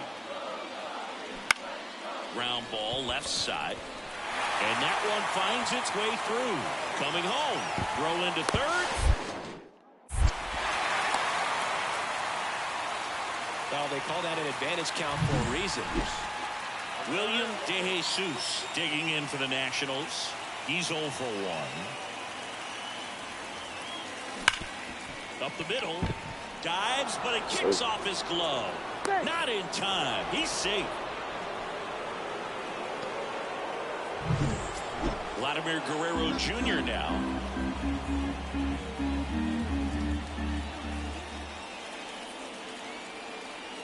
Ground ball left side. And that one finds its way through. Coming home. Throw into third. Well, they call that an advantage count for a reason. William DeJesus digging in for the Nationals. He's 0 for 1. Up the middle. Dives, but it kicks off his glove. Not in time. He's safe. Vladimir Guerrero Jr. now.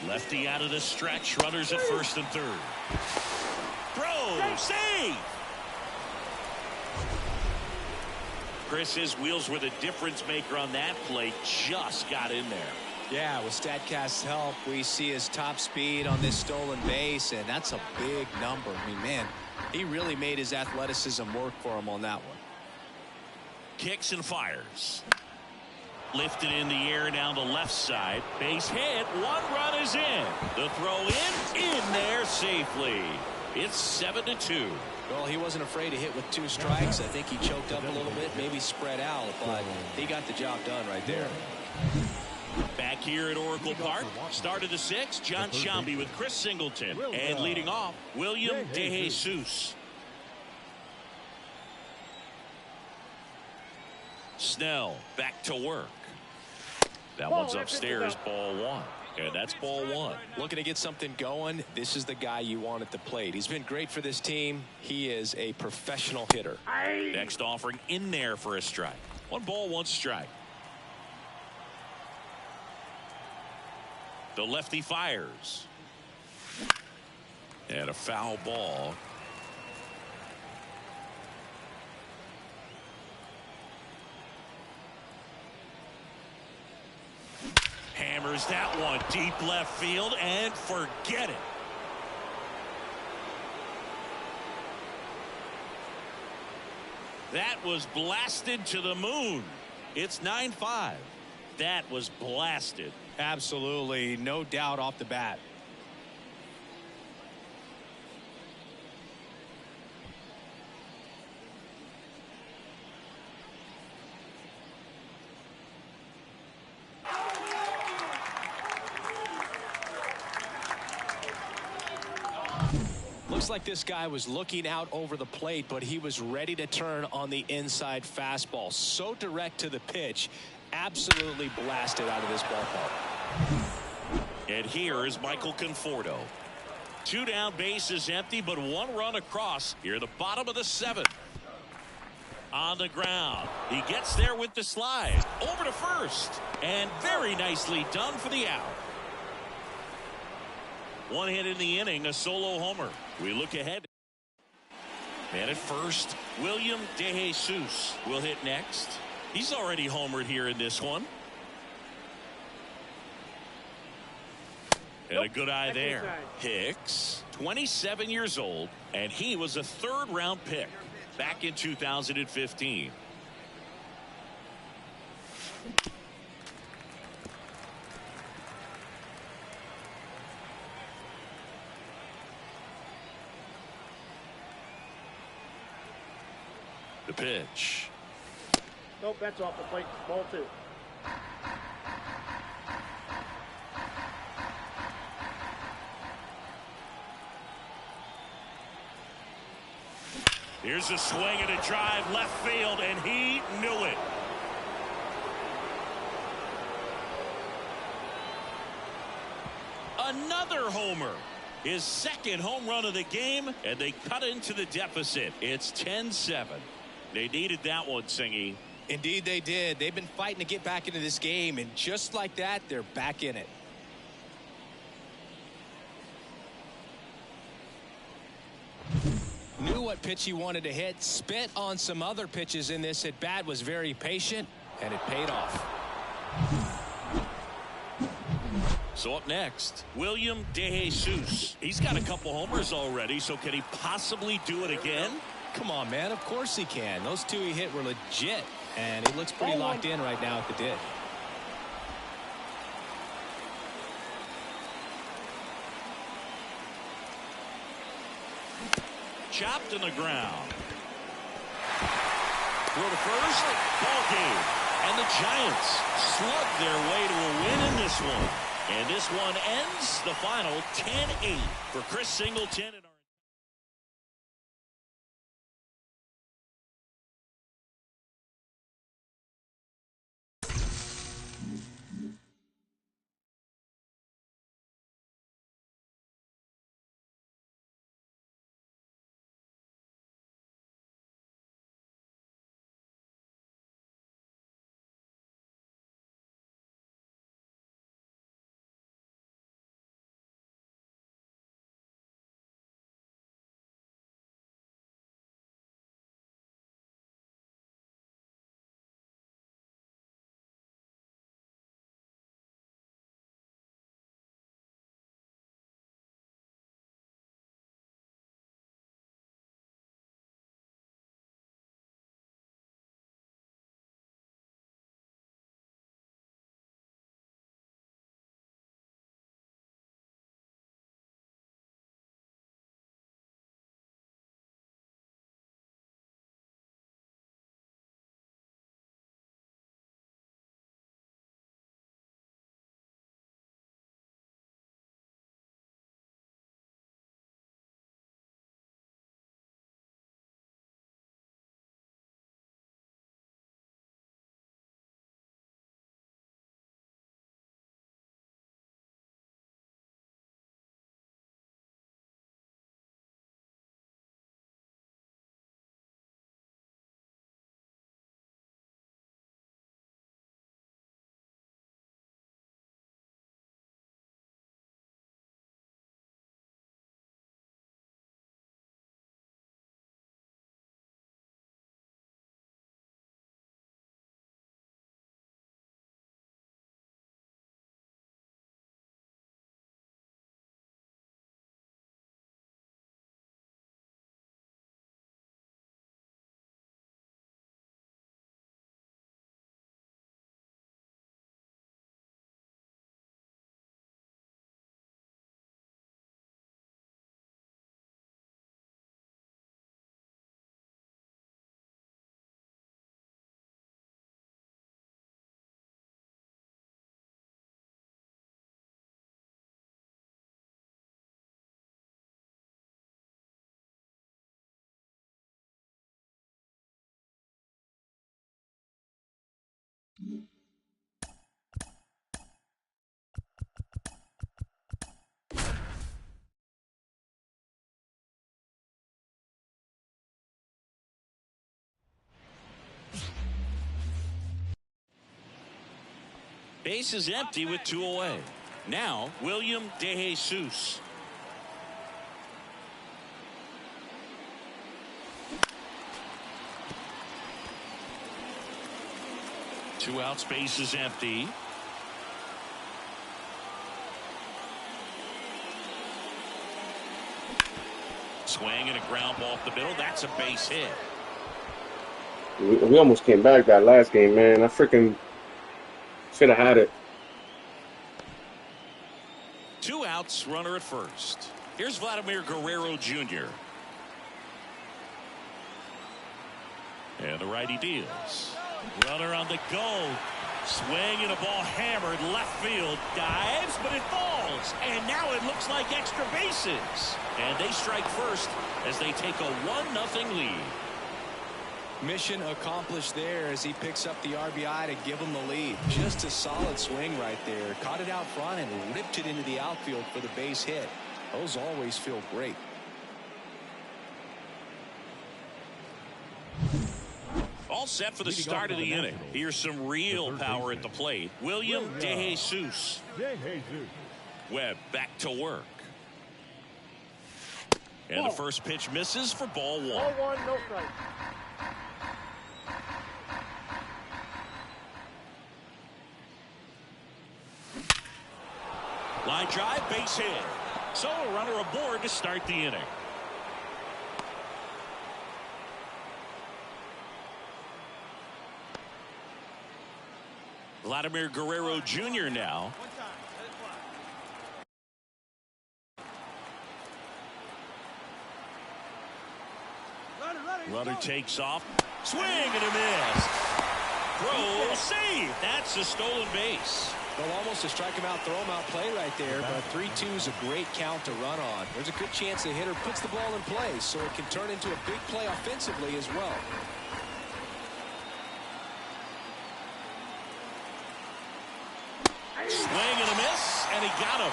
Lefty out of the stretch. Runners at first and third. Throw. Save. Chris, his wheels were the difference maker on that play. Just got in there. Yeah, with StatCast's help, we see his top speed on this stolen base, and that's a big number. I mean, man, he really made his athleticism work for him on that one. Kicks and fires. Lifted in the air down the left side. Base hit. One run is in. The throw in there safely. It's 7-2. Well, he wasn't afraid to hit with 2 strikes. I think he choked up a little bit, maybe spread out, but he got the job done right there. Back here at Oracle Park, start of the 6th, John Sciambi with Chris Singleton. And leading off, William DeJesus. Snell back to work. That one's upstairs, ball 1. And that's ball 1. Looking to get something going. This is the guy you want at the plate. He's been great for this team. He is a professional hitter. Next offering in there for a strike. 1 ball, 1 strike. The lefty fires. And a foul ball. Hammers that one deep left field and forget it. That was blasted to the moon. It's 9-5. That was blasted. Absolutely, no doubt off the bat. Looks like this guy was looking out over the plate, but he was ready to turn on the inside fastball. So direct to the pitch. Absolutely blasted out of this ballpark. And here is Michael Conforto. 2 down, bases empty, but 1 run across here at the bottom of the 7th. On the ground. He gets there with the slide. Over to first. And very nicely done for the out. 1 hit in the inning, a solo homer. We look ahead. And at first, William DeJesus will hit next. He's already homered here in this one. And a good eye there. Hicks, 27 years old, and he was a 3rd-round pick back in 2015. The pitch. Nope, that's off the plate. Ball 2. Here's a swing and a drive left field, and he knew it. Another homer. His 2nd home run of the game, and they cut into the deficit. It's 10-7. They needed that one, Singy. Indeed they did. They've been fighting to get back into this game, and just like that, they're back in it. Knew what pitch he wanted to hit, spit on some other pitches in this at bat, was very patient, and it paid off. So up next, William DeJesus. He's got a couple homers already, so can he possibly do it again? Come on, man. Of course he can. Those 2 he hit were legit, and he looks pretty locked in right now at the dish. chopped on the ground. Throw to first. Ball game. And the Giants slug their way to a win in this one. And this one ends the final 10-8 for Chris Singleton. Base is empty with 2 away. Now, William DeJesus. Two outs, base is empty. Swing and a ground ball up the middle. That's a base hit. We almost came back that last game, man. I freaking should have had it. 2 outs, runner at first. Here's Vladimir Guerrero Jr. And the righty deals. Runner on the go. Swing and a ball hammered left field. Dives, but it falls. And now it looks like extra bases. And they strike first as they take a 1-0 lead. Mission accomplished there as he picks up the RBI to give him the lead. Just a solid swing right there. Caught it out front and ripped it into the outfield for the base hit. Those always feel great. All set for the start of the inning. Here's some real power at the plate. William DeJesus. Webb back to work. And the first pitch misses for ball 1. Ball 1, no strike. Line drive, base hit. So a runner aboard to start the inning. Vladimir Guerrero Jr. now. Runner takes off. Swing and a miss. Throw, save. That's a stolen base. Well, almost a strike him out, throw him out play right there, but 3-2 is a great count to run on. There's a good chance the hitter puts the ball in play, so it can turn into a big play offensively as well. Swing and a miss, and he got him.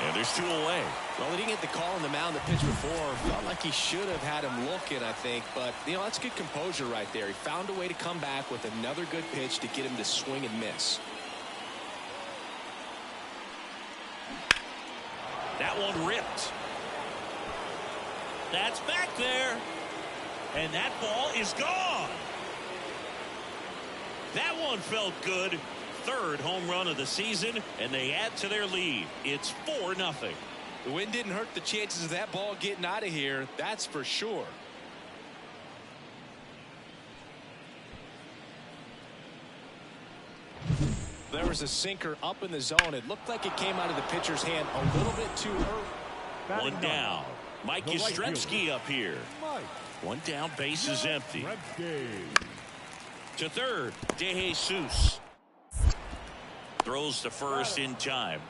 And there's 2 away. Well, he didn't get the call on the mound the pitch before. Felt like he should have had him looking, I think. But, that's good composure right there. He found a way to come back with another good pitch to get him to swing and miss. That one ripped. That's back there. And that ball is gone. That one felt good. 3rd home run of the season, and they add to their lead. It's 4-0. The wind didn't hurt the chances of that ball getting out of here, that's for sure. There was a sinker up in the zone. It looked like it came out of the pitcher's hand a little bit too early. One down. Mike Yastrzemski up here. 1 down, base is empty. To 3rd, De Jesus. Throws to 1st in time.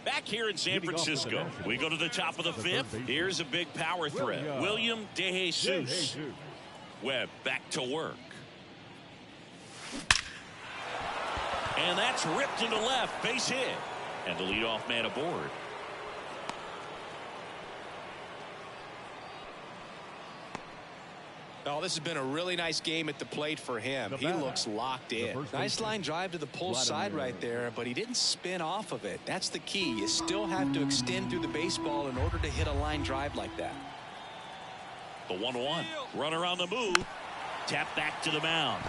Back here in San Francisco, we go to the top of the 5th. Here's a big power threat. William De Jesus. Webb back to work. And that's ripped into left. Base hit. And the leadoff man aboard. Oh, this has been a really nice game at the plate for him. He looks locked in. Nice line drive to the pull side right there, but he didn't spin off of it. That's the key. You still have to extend through the baseball in order to hit a line drive like that. The 1-1. Runner on the move. Tap back to the mound.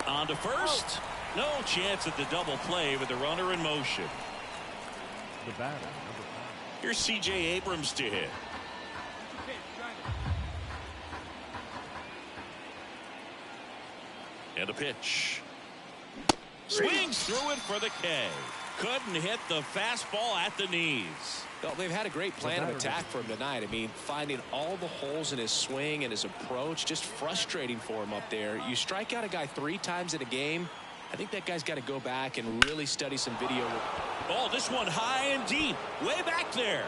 On to 1st. No chance at the double play with the runner in motion. The batter, number 5. Here's C.J. Abrams to hit. And a pitch. Swings through it for the K. Couldn't hit the fastball at the knees. Well, they've had a great plan of attack for him tonight. I mean, finding all the holes in his swing and his approach, just frustrating for him up there. You strike out a guy 3 times in a game, I think that guy's got to go back and really study some video. Oh, this one high and deep. Way back there.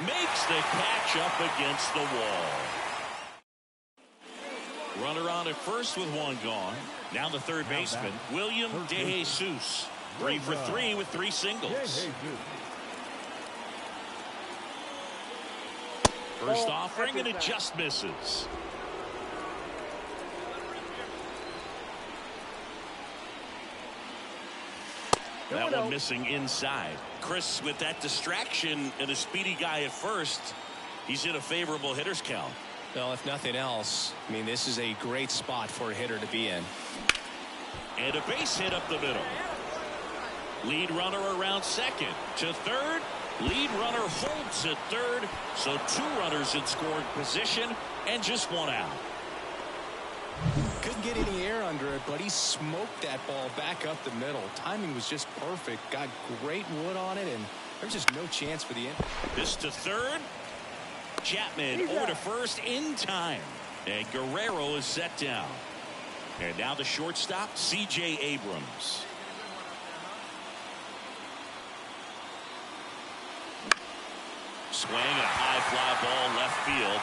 Makes the catch up against the wall. Runner on at 1st with 1 gone. Now the 3rd baseman, William De Jesus. 3 for 3 with 3 singles. First offering, and it just misses. That one missing inside. Chris, with that distraction and a speedy guy at 1st, he's in a favorable hitter's count. Well, if nothing else, I mean, this is a great spot for a hitter to be in. And a base hit up the middle. Lead runner around 2nd. To 3rd. Lead runner holds at 3rd. So 2 runners in scoring position and just 1 out. Couldn't get any air under it, but he smoked that ball back up the middle. Timing was just perfect. Got great wood on it, and there's just no chance for the end. This to 3rd. Chapman over to 1st in time. And Guerrero is set down. And now the shortstop, C.J. Abrams. Swing and a high fly ball left field.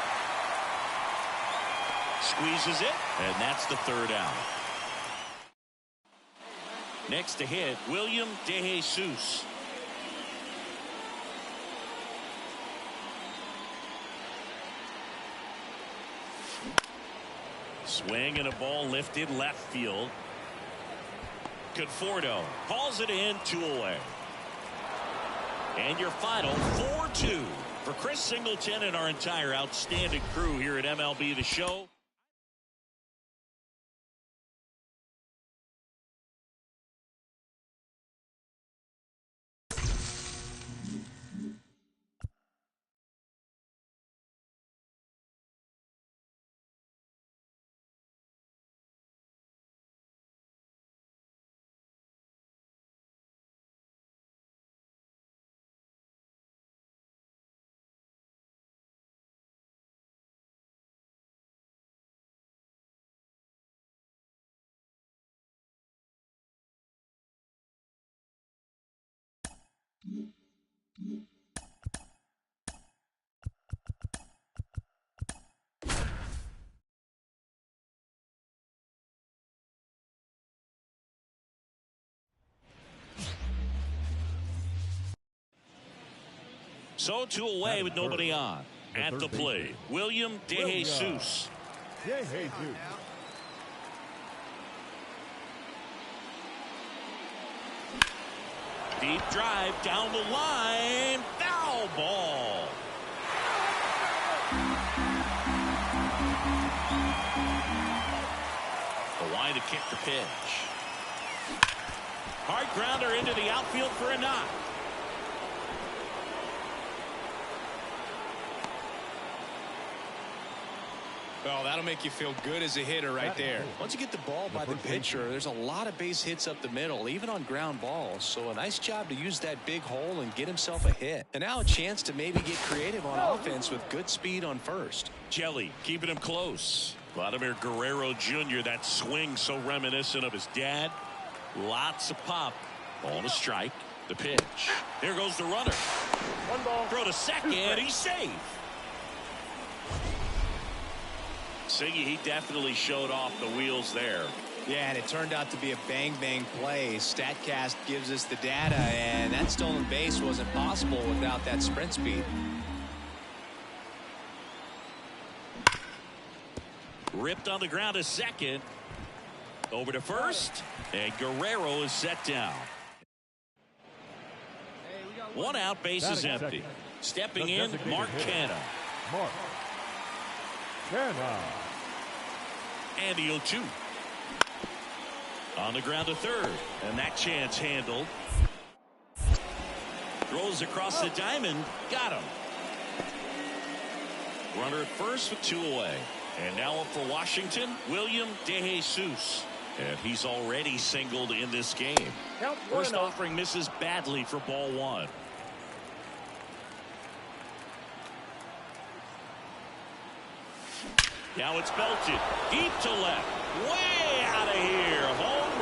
Squeezes it, and that's the 3rd out. Next to hit, William De Jesus. Swing and a ball lifted left field. Conforto calls it in, 2 away. And your final 4-2 for Chris Singleton and our entire outstanding crew here at MLB The Show. So 2 away with nobody on. At the plate, William DeJesus. Deep drive down the line. Foul ball. Hawaii to kick the pitch. Hard grounder into the outfield for a knock. Well, that'll make you feel good as a hitter right there. Once you get the ball by the pitcher, there's a lot of base hits up the middle, even on ground balls. So a nice job to use that big hole and get himself a hit. And now a chance to maybe get creative on offense with good speed on first. Jelly keeping him close. Vladimir Guerrero Jr., that swing so reminiscent of his dad. Lots of pop. On a strike. The pitch. There goes the runner. 1 ball. Throw to second. He's safe. Siggy, he definitely showed off the wheels there. Yeah, and it turned out to be a bang-bang play. StatCast gives us the data, and that stolen base wasn't possible without that sprint speed. Ripped on the ground to second. Over to first. And Guerrero is set down. 1 out, base is empty. Stepping in, Mark Canha. And the 0-2. On the ground to third. And that chance handled. Throws across the diamond. Got him. Runner at first with 2 away. And now up for Washington, William DeJesus. And he's already singled in this game. First offering misses badly for ball 1. Now it's belted deep to left, way out of here. Home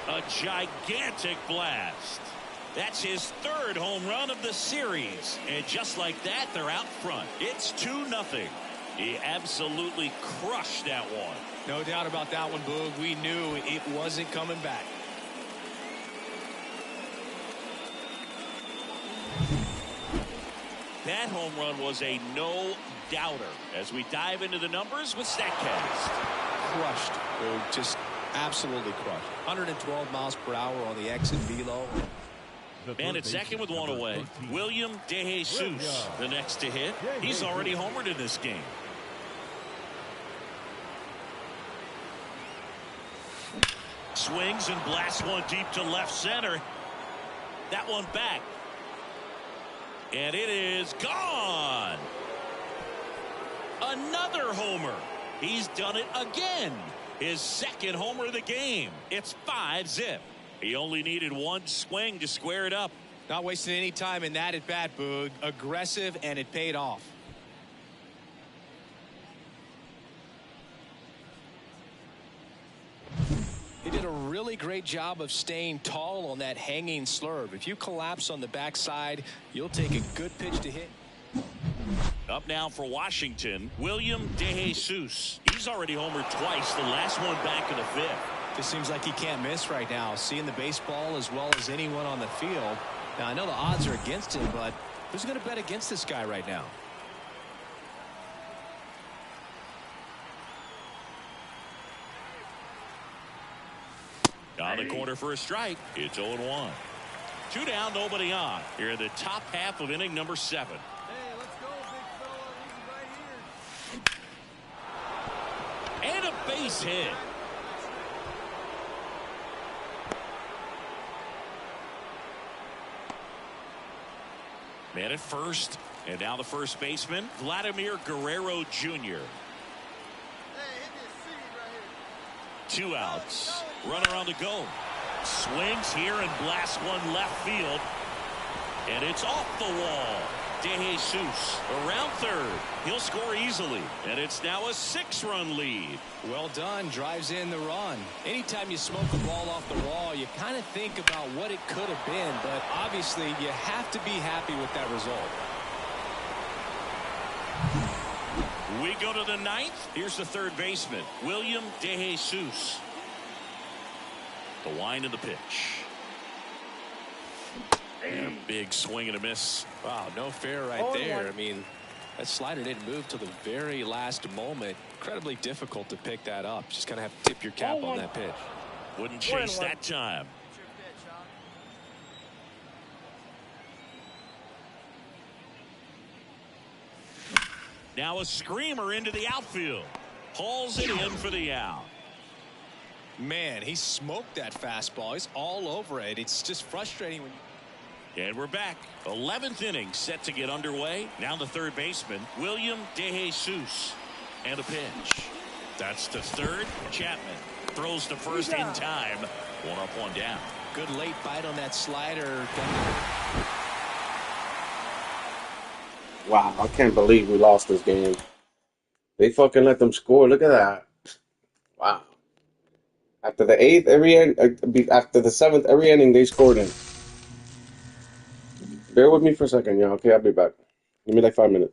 run. A gigantic blast. That's his 3rd home run of the series. And just like that, they're out front. It's 2-0. He absolutely crushed that one. No doubt about that one, Boog. We knew it wasn't coming back. That home run was a no-doubter. As we dive into the numbers with StatCast. Crushed. Boog. Just absolutely crushed. 112 miles per hour on the exit velo. Man at second with 1 away. William DeJesus, the next to hit. He's already homered in this game. Swings and blasts one deep to left center. That one back. And it is gone. Another homer. He's done it again. His 2nd homer of the game. It's 5-zip. He only needed 1 swing to square it up. Not wasting any time in that at bat, Boog. Aggressive, and it paid off. He did a really great job of staying tall on that hanging slurve. If you collapse on the backside, you'll take a good pitch to hit. Up now for Washington, William DeJesus. He's already homered twice, the last one back in the 5th. Just seems like he can't miss right now, seeing the baseball as well as anyone on the field. Now, I know the odds are against him, but who's going to bet against this guy right now? On the corner for a strike. It's 0-1. 2 down, nobody on. Here in the top half of inning number 7. Hey, let's go, big fella. He's right here. And a base hit. Man at first. And now the first baseman, Vladimir Guerrero Jr. 2 outs. Runner on the go. Swings here and blasts one left field. And it's off the wall. DeJesus around third. He'll score easily, and it's now a 6-run lead. Well done. Drives in the run. Anytime you smoke a ball off the wall, you kind of think about what it could have been, but obviously you have to be happy with that result. We go to the ninth. Here's the third baseman, William DeJesus. The wind of the pitch. And a big swing and a miss. Wow, no fair right there. I mean, that slider didn't move till the very last moment. Incredibly difficult to pick that up. Just kind of have to tip your cap on that pitch. Wouldn't chase that time. Now a screamer into the outfield. Hauls it in for the out. Man, he smoked that fastball. He's all over it. It's just frustrating when you... And we're back. 11th inning set to get underway. Now the third baseman, William DeJesus. And a pitch. That's to third. Chapman throws to first in time. 1 up, 1 down. Good late bite on that slider. Wow, I can't believe we lost this game. They fucking let them score. Look at that. Wow. After the 8th, after the 7th, every inning they scored in. Bear with me for a second, y'all. Okay, I'll be back. Give me like 5 minutes.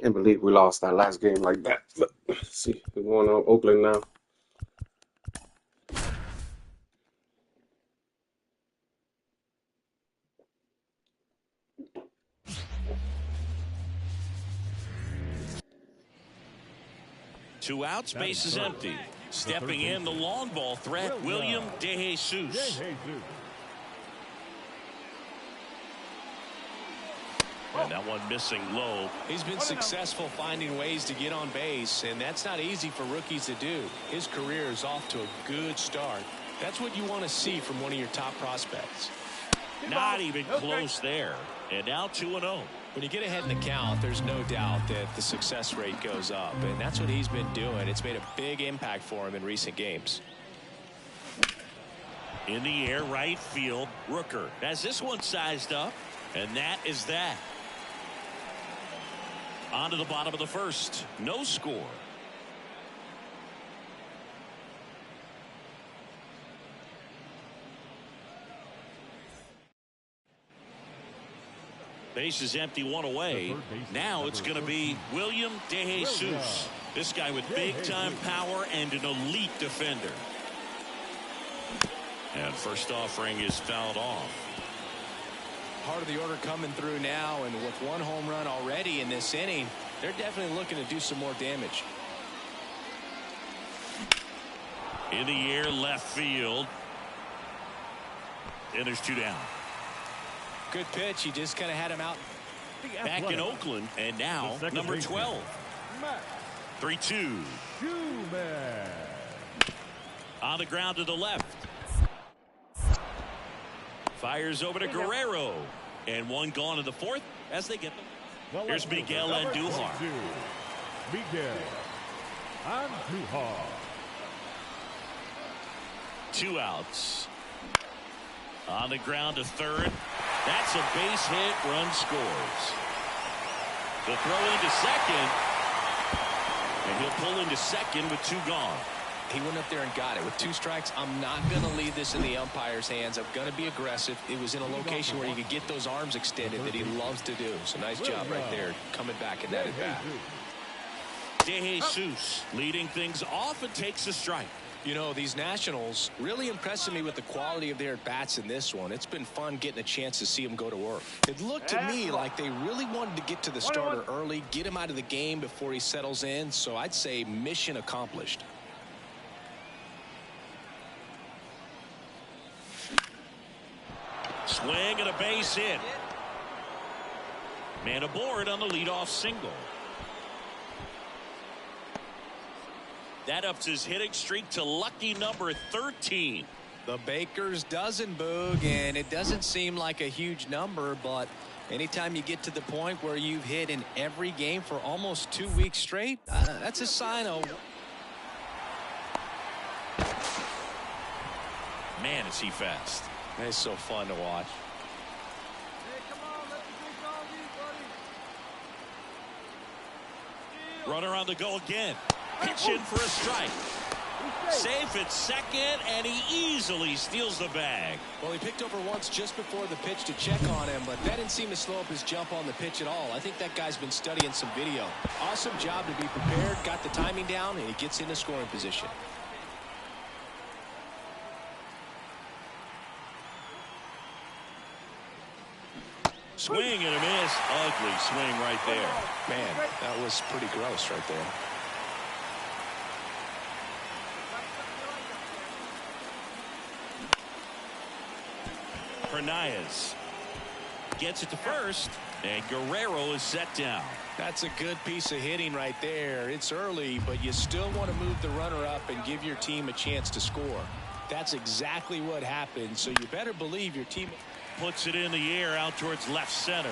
Can't believe we lost that last game like that. But let's see, we're going on Oakland now. Two outs, base is empty. Stepping in the long ball threat, William De Jesus. And that one missing low. He's been successful finding ways to get on base, and that's not easy for rookies to do. His career is off to a good start. That's what you want to see from one of your top prospects. Not even close there. And now 2-0. When you get ahead in the count, there's no doubt that the success rate goes up, and that's what he's been doing. It's made a big impact for him in recent games. In the air, right field, Rooker has this one sized up, and that is that. On to the bottom of the first. No score. Base is empty, one away. Now it's going to be William De Jesus. This guy with big-time power and an elite defender. And first offering is fouled off. Part of the order coming through now, and with one home run already in this inning, they're definitely looking to do some more damage. In the air, left field. And there's 2 down. Good pitch. He just kind of had him out. Back in Oakland, and now number 12. 3-2. On the ground to the left. Fires over to Guerrero. And one gone in the fourth as they get them. Here's Miguel Andujar. Miguel Andujar. 2 outs. On the ground to third. That's a base hit. Run scores. The throw into second. And he'll pull into second with 2 gone. He went up there and got it. With 2 strikes, I'm not going to leave this in the umpire's hands. I'm going to be aggressive. It was in a location where he could get those arms extended that he loves to do. So nice job right there coming back in that at bat. De Jesus leading things off and takes a strike. You know, these Nationals really impressing me with the quality of their at-bats in this one. It's been fun getting a chance to see them go to work. It looked to me like they really wanted to get to the starter early, get him out of the game before he settles in. So I'd say mission accomplished. Swing and a base hit. Man aboard on the leadoff single. That ups his hitting streak to lucky number 13. The Baker's dozen, Boog, and it doesn't seem like a huge number, but anytime you get to the point where you've hit in every game for almost 2 weeks straight, that's a sign of... Man, is he fast. It's so fun to watch. Hey, come on, let the big dog eat, buddy. Runner on the go again. Pitch in for a strike. Safe at second, and he easily steals the bag. Well, he picked over once just before the pitch to check on him, but that didn't seem to slow up his jump on the pitch at all. I think that guy's been studying some video. Awesome job to be prepared, got the timing down, and he gets into scoring position. Swing and a miss. Ugly swing right there. Man, that was pretty gross right there. Hernandez gets it to first, and Guerrero is set down. That's a good piece of hitting right there. It's early, but you still want to move the runner up and give your team a chance to score. That's exactly what happened, so you better believe your team... Puts it in the air out towards left center.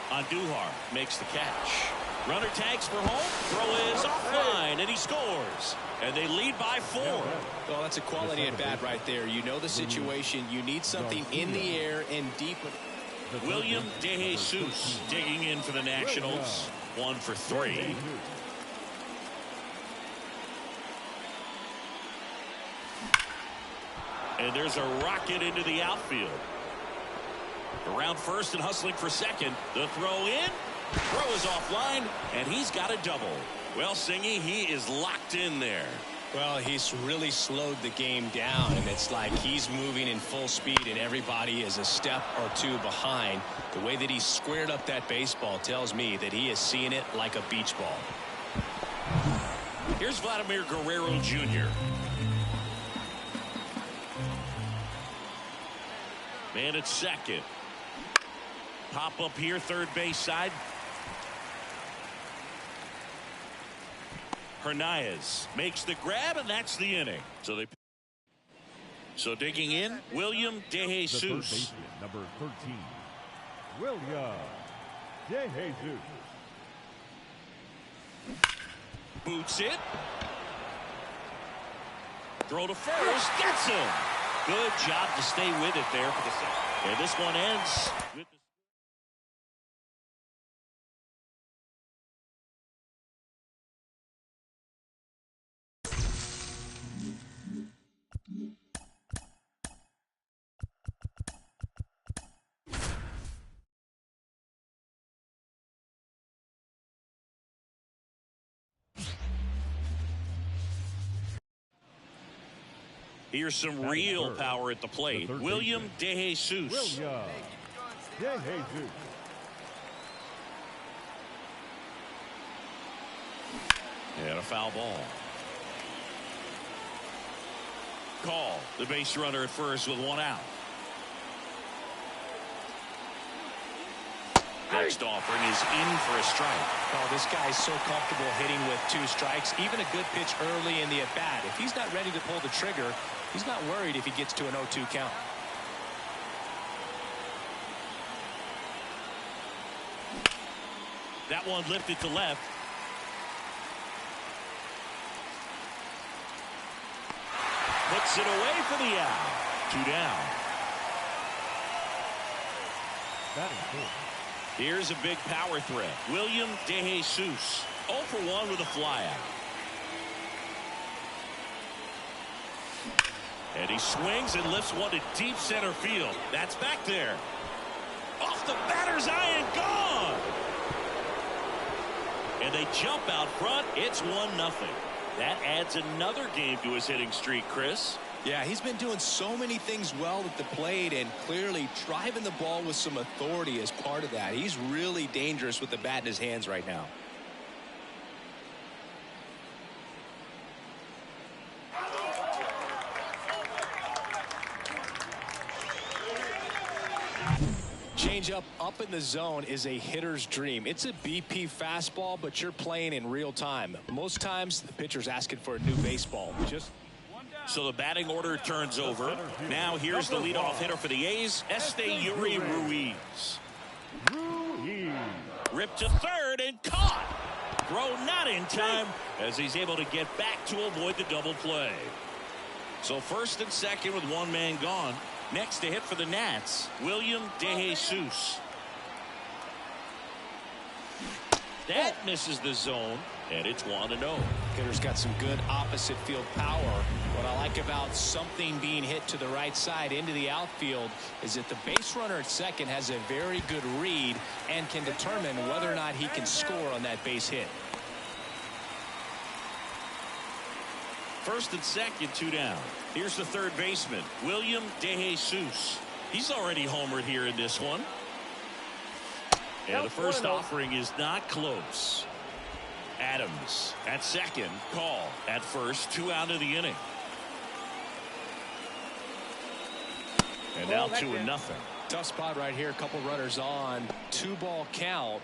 Andujar makes the catch. Runner tags for home. Throw is offline, and he scores. And they lead by 4. Well, that's a quality at bat right there. You know the situation. You need something in the air and deep. William De Jesus digging in for the Nationals. 1 for 3. And there's a rocket into the outfield. Around first and hustling for second. The throw in. Throw is offline, and he's got a double. Well, Singy, he is locked in there. Well, he's really slowed the game down, and it's like he's moving in full speed, and everybody is a step or two behind. The way that he squared up that baseball tells me that he is seeing it like a beach ball. Here's Vladimir Guerrero Jr. Man at second. Pop up here, third base side. Hernandez makes the grab, and that's the inning. So digging in, William De The third Jesus. baseman, number 13, William De Jesus. Boots it. Throw to first. Gets him. Good job to stay with it there for the second. And this one ends with the Here's some real power at the plate. William De Jesus. William De Jesus. And a foul ball. Call the base runner at first with one out. Next offering is in for a strike. Oh, this guy's so comfortable hitting with 2 strikes. Even a good pitch early in the at-bat. If he's not ready to pull the trigger, he's not worried if he gets to an 0-2 count. That one lifted to left. Puts it away for the out. 2 down. That is good. Here's a big power threat. William De Jesus. 0 for 1 with a flyout. And he swings and lifts one to deep center field. That's back there. Off the batter's eye and gone. And they jump out front. It's 1-0. That adds another game to his hitting streak, Chris. Yeah, he's been doing so many things well at the plate and clearly driving the ball with some authority as part of that. He's really dangerous with the bat in his hands right now. Changeup up in the zone is a hitter's dream. It's a BP fastball, but you're playing in real time. Most times the pitcher's asking for a new baseball. So the batting order turns over. Now here's the leadoff hitter for the A's, Esteury Ruiz. Ripped to third and caught. Throw not in time as he's able to get back to avoid the double play. So first and second with 1 man gone. Next to hit for the Nats, William De Jesus. That misses the zone, and it's 1-0. Hitter's got some good opposite field power. What I like about something being hit to the right side into the outfield is that the base runner at second has a very good read and can determine whether or not he can score on that base hit. First and second, 2 down. Here's the third baseman, William De Jesus. He's already homered here in this one. And the first offering is not close. Adams at second, Call at first, 2 out of the inning. And now 2-0. Tough spot right here. A couple runners on. 2-ball count.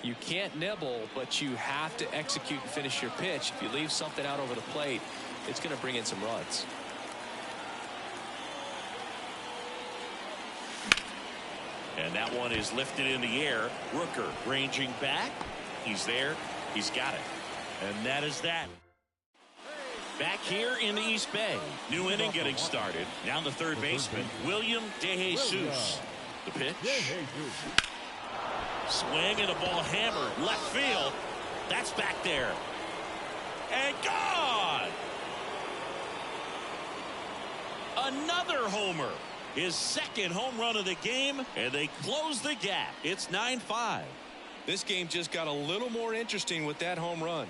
You can't nibble, but you have to execute and finish your pitch. If you leave something out over the plate, it's going to bring in some runs. And that one is lifted in the air. Rooker ranging back. He's there. He's got it. And that is that. Back here in the East Bay. New inning getting started. Now the third baseman, William De Jesus. The pitch. Swing and a ball hammered. Left field. That's back there. And gone. Another homer. His second home run of the game, and they close the gap. It's 9-5. This game just got a little more interesting with that home run.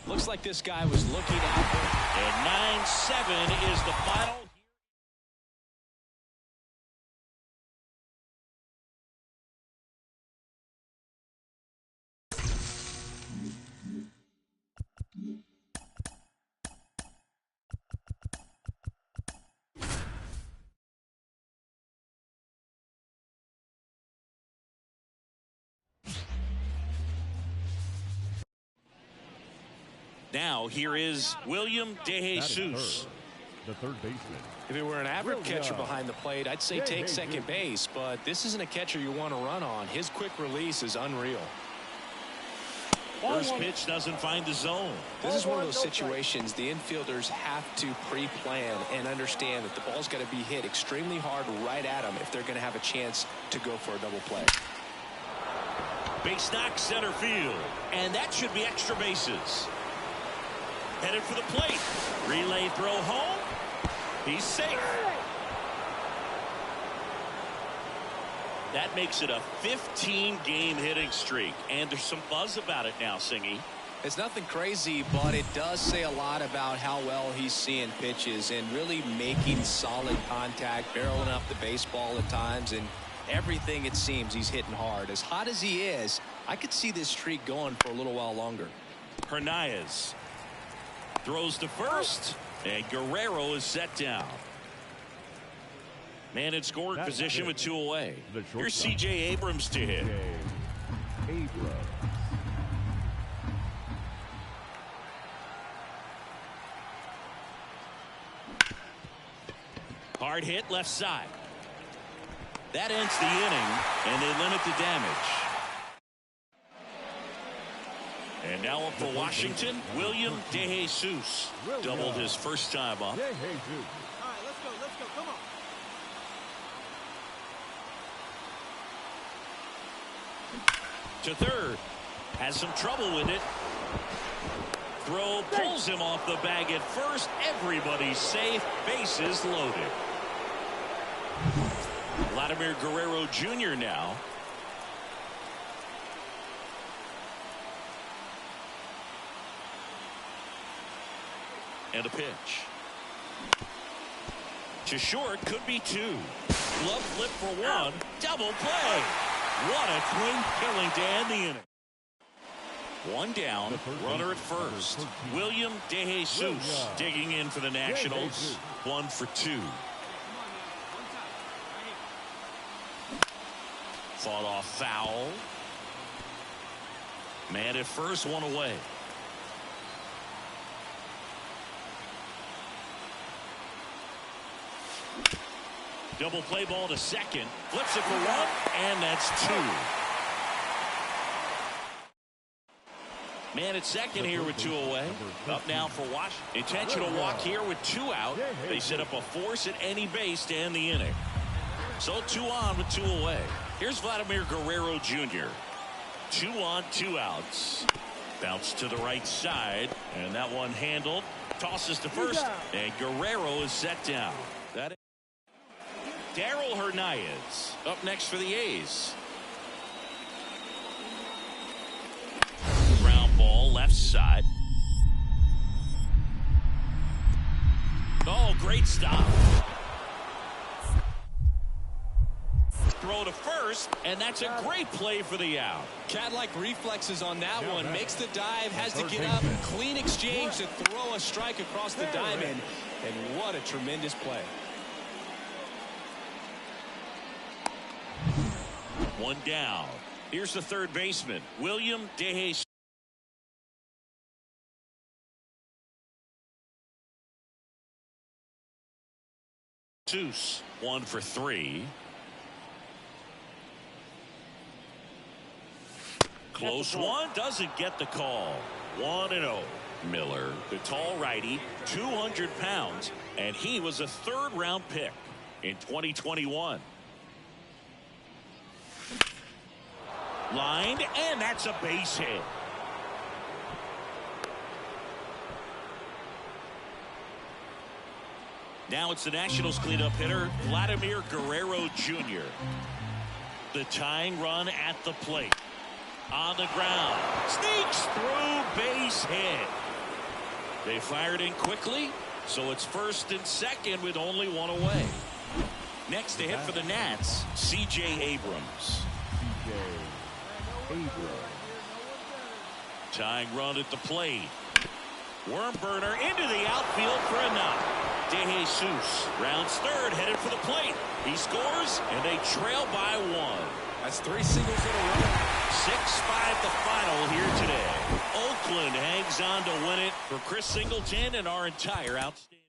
Looks like this guy was looking out. And 9-7 is the final. Now here is William DeJesus. The third baseman. If it were an average catcher behind the plate, I'd say take second base, but this isn't a catcher you want to run on. His quick release is unreal. First pitch doesn't find the zone. This is one of those situations the infielders have to pre-plan and understand that the ball's got to be hit extremely hard right at them if they're going to have a chance to go for a double play. Base knock center field, and that should be extra bases. Headed for the plate. Relay throw home. He's safe. That makes it a 15-game hitting streak. And there's some buzz about it now, Singy. It's nothing crazy, but it does say a lot about how well he's seeing pitches and really making solid contact, barreling up the baseball at times, and everything it seems he's hitting hard. As hot as he is, I could see this streak going for a little while longer. Hernandez throws to first, and Guerrero is set down. Man in scoring position with 2 away. Here's C.J. Abrams to hit. Abrams. Hard hit left side. That ends the inning, and they limit the damage. And now up for Washington, William DeJesus. Doubled his first time up. All right, let's go, come on. To third. Has some trouble with it. Throw pulls him off the bag at first. Everybody's safe. Bases loaded. Vladimir Guerrero Jr. now. And a pitch. To short, could be 2. Glove flip for 1. Double play. What a twin killing to end the inning. 1 down, runner at first. William DeJesus digging in for the Nationals. 1 for 2. Fought off foul. Man at first, 1 away. Double play ball to second. Flips it for 1, and that's 2. Man at second here with 2 away. Up now for Washington. Intentional walk here with 2 out. They set up a force at any base to end the inning. So 2 on with 2 away. Here's Vladimir Guerrero Jr. 2 on, 2 outs. Bounce to the right side, and that one handled. Tosses to first, and Guerrero is set down. That is Darryl Hernandez up next for the A's. Ground ball left side. Oh, great stop. Throw to first, and that's a great play for the out. Cat-like reflexes on that one. Makes the dive, has to get up. Clean exchange to throw a strike across the diamond. And what a tremendous play. 1 down. Here's the third baseman, William DeJesus. Deuce, 1 for 3. Close one, doesn't get the call. 1-0. Miller, the tall righty, 200 pounds, and he was a third-round pick in 2021. Lined, and that's a base hit. Now it's the Nationals cleanup hitter, Vladimir Guerrero Jr. The tying run at the plate. On the ground. Sneaks through, base hit. They fired in quickly, so it's first and second with only one away. Next to hit for the Nats, C.J. Abrams. Tying run at the plate. Worm burner into the outfield for a knock. De Jesus rounds third, headed for the plate. He scores, and they trail by one. That's 3 singles in a row. 6-5 the final here today. Oakland hangs on to win it for Chris Singleton and our entire outstanding.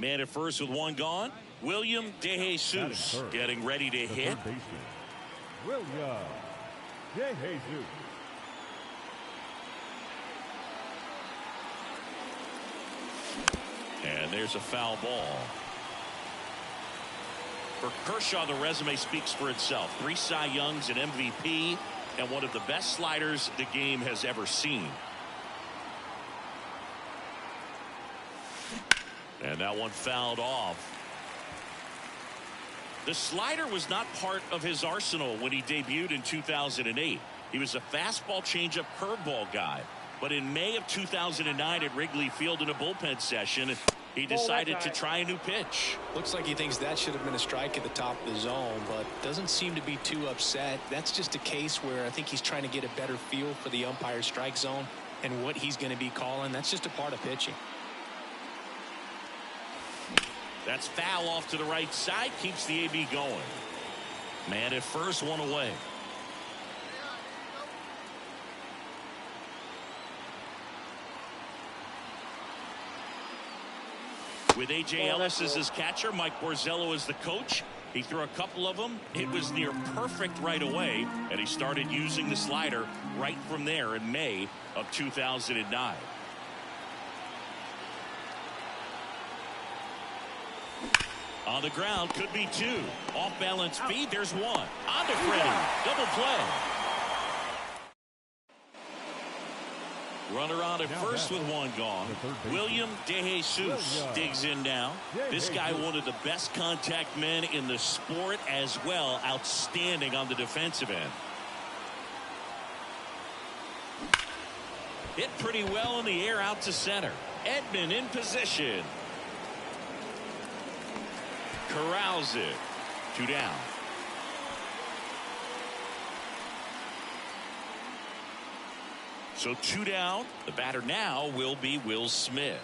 Man at first with one gone. William De Jesus getting ready to hit. William De Jesus. And there's a foul ball. For Kershaw, the resume speaks for itself. 3 Cy Youngs, an MVP, and one of the best sliders the game has ever seen. And that one fouled off. The slider was not part of his arsenal when he debuted in 2008. He was a fastball, changeup, curveball guy. But in May of 2009 at Wrigley Field in a bullpen session, he decided to try a new pitch. Looks like he thinks that should have been a strike at the top of the zone, but doesn't seem to be too upset. That's just a case where I think he's trying to get a better feel for the umpire's strike zone and what he's going to be calling. That's just a part of pitching. That's foul off to the right side. Keeps the AB going. Man at first, one away. With A.J. Ellis as his catcher, Mike Borzello as the coach. He threw a couple of them. It was near perfect right away, and he started using the slider right from there in May of 2009. On the ground, could be 2. Off balance feed, there's 1. On to Freddie, double play. Runner on at first with 1 gone. William De Jesus digs in now. This guy, one of the best contact men in the sport as well. Outstanding on the defensive end. Hit pretty well in the air out to center. Edman in position. Corrals it. 2 down. So 2 down. The batter now will be Will Smith.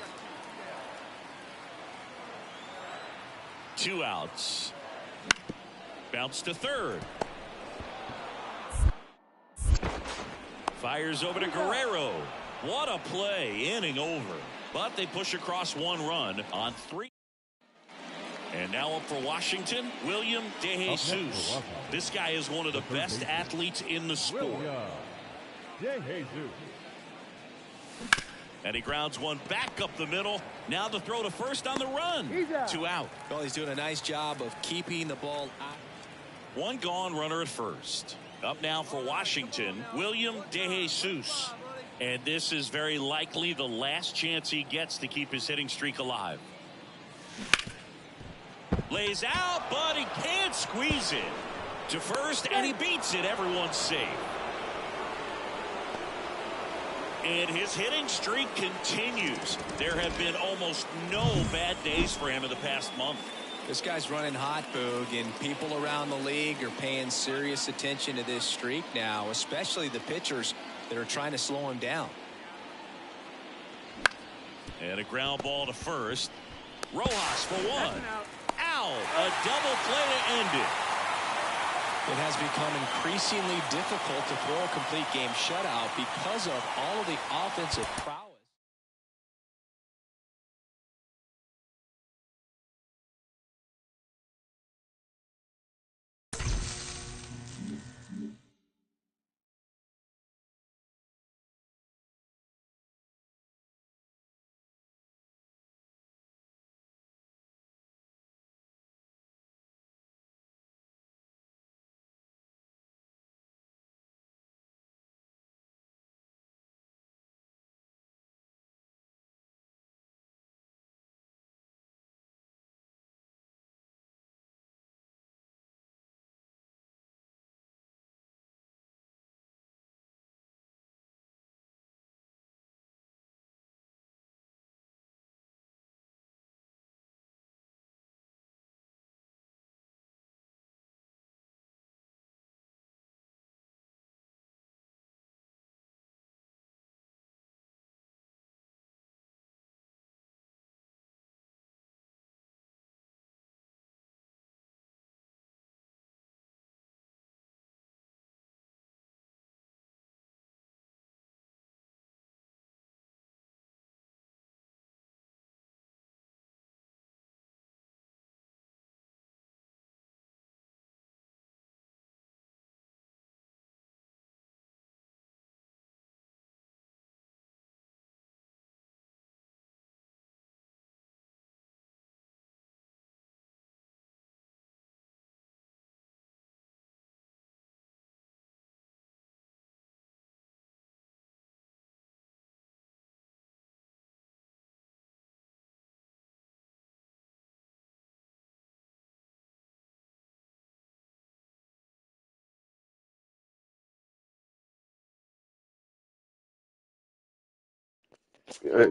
2 outs. Bounce to third. Fires over to Guerrero. What a play. Inning over. But they push across 1 run on 3. And now up for Washington, William DeJesus. This guy is one of the best athletes in the sport. And he grounds one back up the middle. Now the throw to first on the run. 2 out. Well, he's doing a nice job of keeping the ball out. 1 gone, runner at first. Up now for Washington, William DeJesus. And this is very likely the last chance he gets to keep his hitting streak alive. Lays out, but he can't squeeze it to first, and he beats it. Everyone's safe. And his hitting streak continues. There have been almost no bad days for him in the past month. This guy's running hot, Boog, and people around the league are paying serious attention to this streak now, especially the pitchers that are trying to slow him down. And a ground ball to first. Rojas for 1. Out. A double play to end it. It has become increasingly difficult to throw a complete game shutout because of all of the offensive prowess.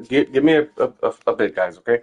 Give me a bit, guys, okay?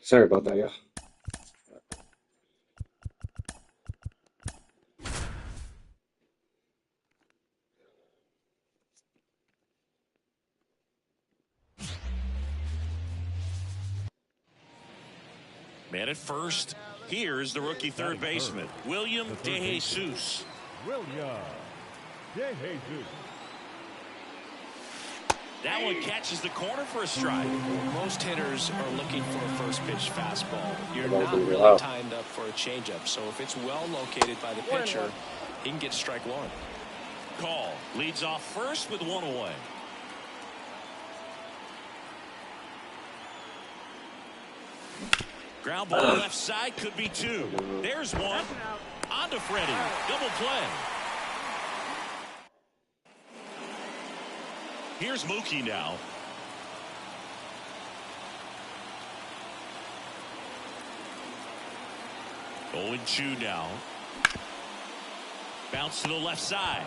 Sorry about that, yeah. Man at first. Here's the rookie third baseman, William DeJesus. William DeJesus. That one catches the corner for a strike. Most hitters are looking for a first pitch fastball. You're That was not gonna be really loud. timed up for a changeup. So if it's well located by the pitcher, he can get strike one. Call leads off first with one away. Ground ball left side, could be two. There's one. On to Freddie. Double play. Here's Mookie now. Oh, and 2 now. Bounce to the left side.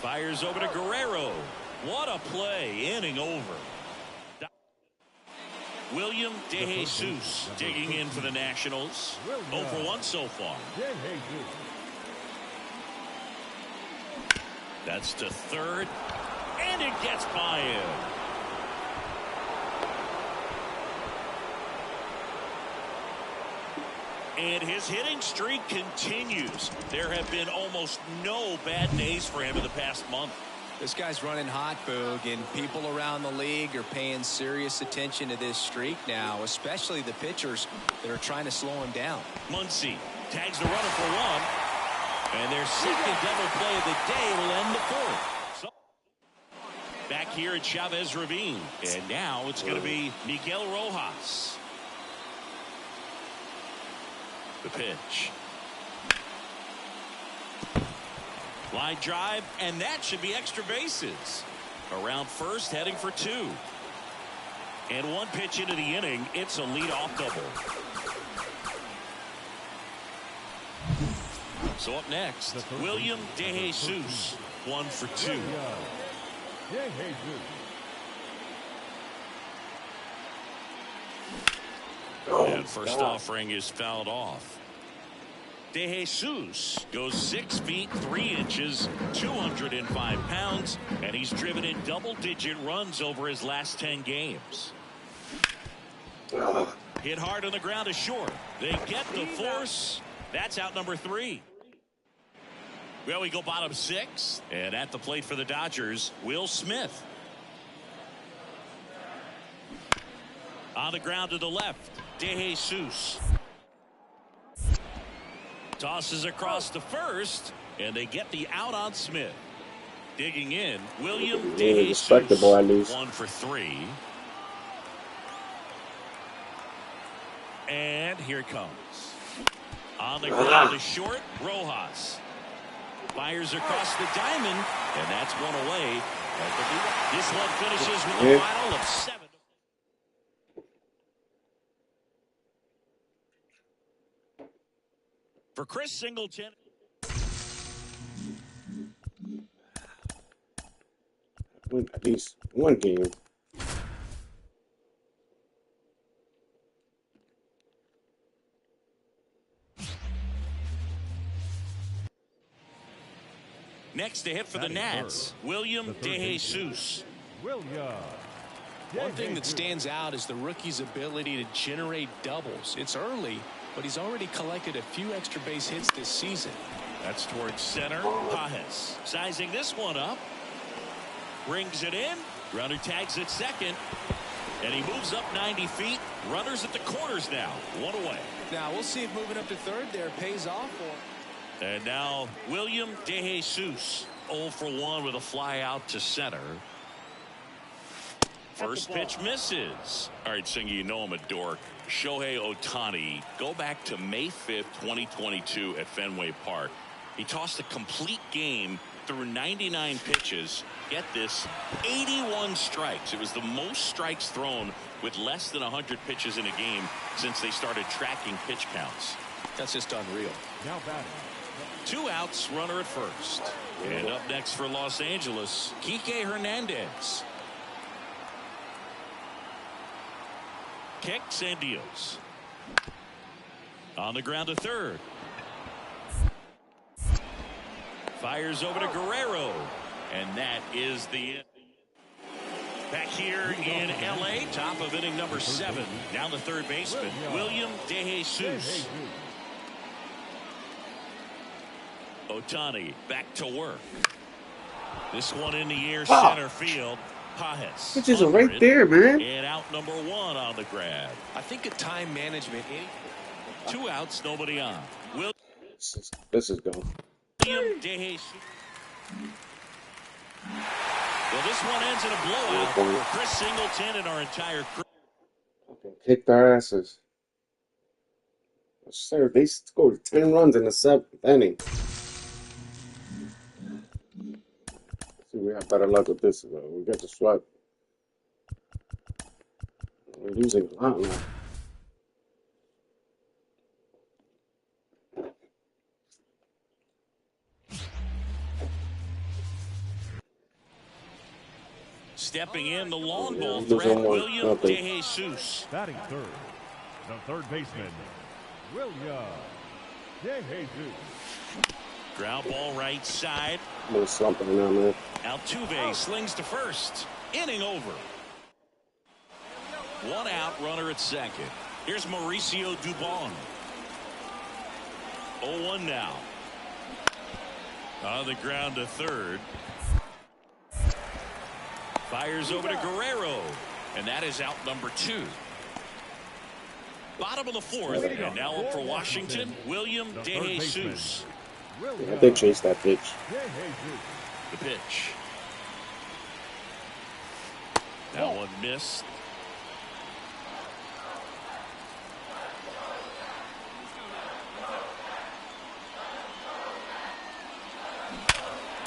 Fires over to Guerrero. What a play. Inning over. William DeJesus digging in for the Nationals. 0 for 1 so far. That's to third. And it gets by him. And his hitting streak continues. There have been almost no bad days for him in the past month. This guy's running hot, Boog, and people around the league are paying serious attention to this streak now, especially the pitchers that are trying to slow him down. Muncy tags the runner for 1. And their second double play of the day will end the 4th. So, back here at Chavez Ravine. And now it's going to be Miguel Rojas. The pitch. Line drive, and that should be extra bases. Around first, heading for 2. And 1 pitch into the inning, it's a leadoff double. So up next, William DeJesus, 1 for 2. And first offering is fouled off. DeJesus goes 6 feet 3 inches, 205 pounds, and he's driven in double-digit runs over his last 10 games. Hit hard on the ground to short. They get the force. That's out number 3. Well, we go bottom 6, and at the plate for the Dodgers, Will Smith. On the ground to the left, DeJesus. Tosses across to first, and they get the out on Smith. Digging in, William DeJesus. Respectable, at least. 1 for 3. And here it comes. On the ground to short, Rojas. Fires across the diamond, and that's 1 away. This one finishes with a final of 7. For Chris Singleton. Win at least 1 game. Next to hit for the Nats, William DeJesus. One thing that stands out is the rookie's ability to generate doubles. It's early, but he's already collected a few extra base hits this season. That's towards center. Pajes sizing this one up. Brings it in. Runner tags at second. And he moves up 90 feet. Runners at the corners now. 1 away. Now, we'll see if moving up to third there pays off for him. And now William DeJesus 0 for 1 with a fly out to center. First pitch misses. All right, Singy, you know I'm a dork. Shohei Ohtani, go back to May 5th, 2022 at Fenway Park. He tossed a complete game through 99 pitches. Get this, 81 strikes. It was the most strikes thrown with less than 100 pitches in a game since they started tracking pitch counts. That's just unreal. Now batting. 2 outs, runner at first. And up next for Los Angeles, Kike Hernandez. kicks and deals. On the ground to third. Fires over to Guerrero. And that is the end. Back here in L.A., top of inning number 7. Down the third baseman, William DeJesus. Ohtani back to work. This one in the air, center field. Pajes. Which is right there, man. And out number 1 on the grab. I think at time management, 2 outs, nobody on. This is gone. William DeJesus. Well, this one ends in a blowout for Chris Singleton and our entire crew. Kicked our asses. Sir, they scored 10 runs in the 7th inning. See, we have better luck with this, though. We got the sweep. We're losing a lot now. Stepping in, the long ball threat, William DeJesus. Batting third, the third baseman, William DeJesus. Ground ball right side. I'm gonna slump right now, man. Altuve slings to first. Inning over. 1 out, runner at second. Here's Mauricio Dubon. 0-1 now. On the ground to third. Fires over to Guerrero. And that is out number 2. Bottom of the 4th. And now up for Washington, William DeJesus. Yeah, they chased that pitch. The pitch. That one missed.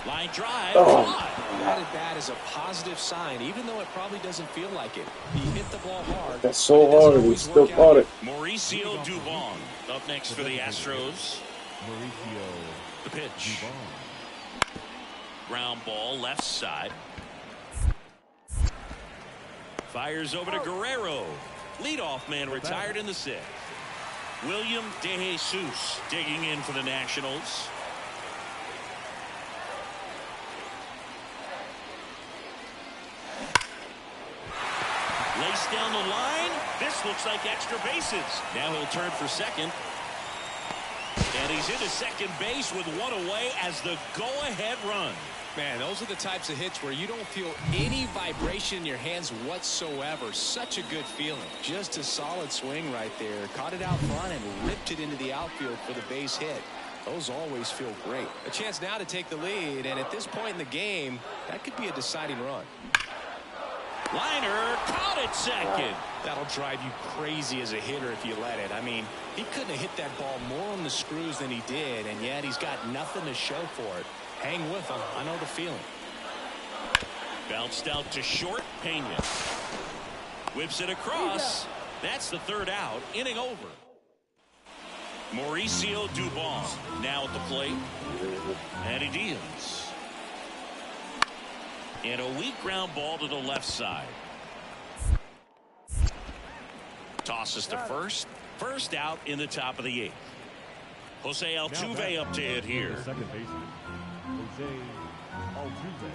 Line drive. That at bat is a positive sign, even though it probably doesn't feel like it. He hit the ball hard. That's so hard, and we still caught it. Mauricio Dubon up next for the Astros. Mauricio. The pitch. Ground ball left side. Fires over to Guerrero. Leadoff man retired in the 6th. William DeJesus digging in for the Nationals. Lace down the line. This looks like extra bases. Now he'll turn for second. And he's into second base with 1 away as the go-ahead run. Man, those are the types of hits where you don't feel any vibration in your hands whatsoever. Such a good feeling. Just a solid swing right there. Caught it out front and ripped it into the outfield for the base hit. Those always feel great. A chance now to take the lead, and at this point in the game, that could be a deciding run. Liner caught it second. That'll drive you crazy as a hitter if you let it. I mean, he couldn't have hit that ball more on the screws than he did, and yet he's got nothing to show for it. Hang with him. I know the feeling. Bounced out to short. Pena whips it across. That's the 3rd out. Inning over. Mauricio Dubon now at the plate. And he deals. And a weak ground ball to the left side. Tosses to first. First out in the top of the 8th. Jose Altuve up to hit here. Second baseman, Jose Altuve.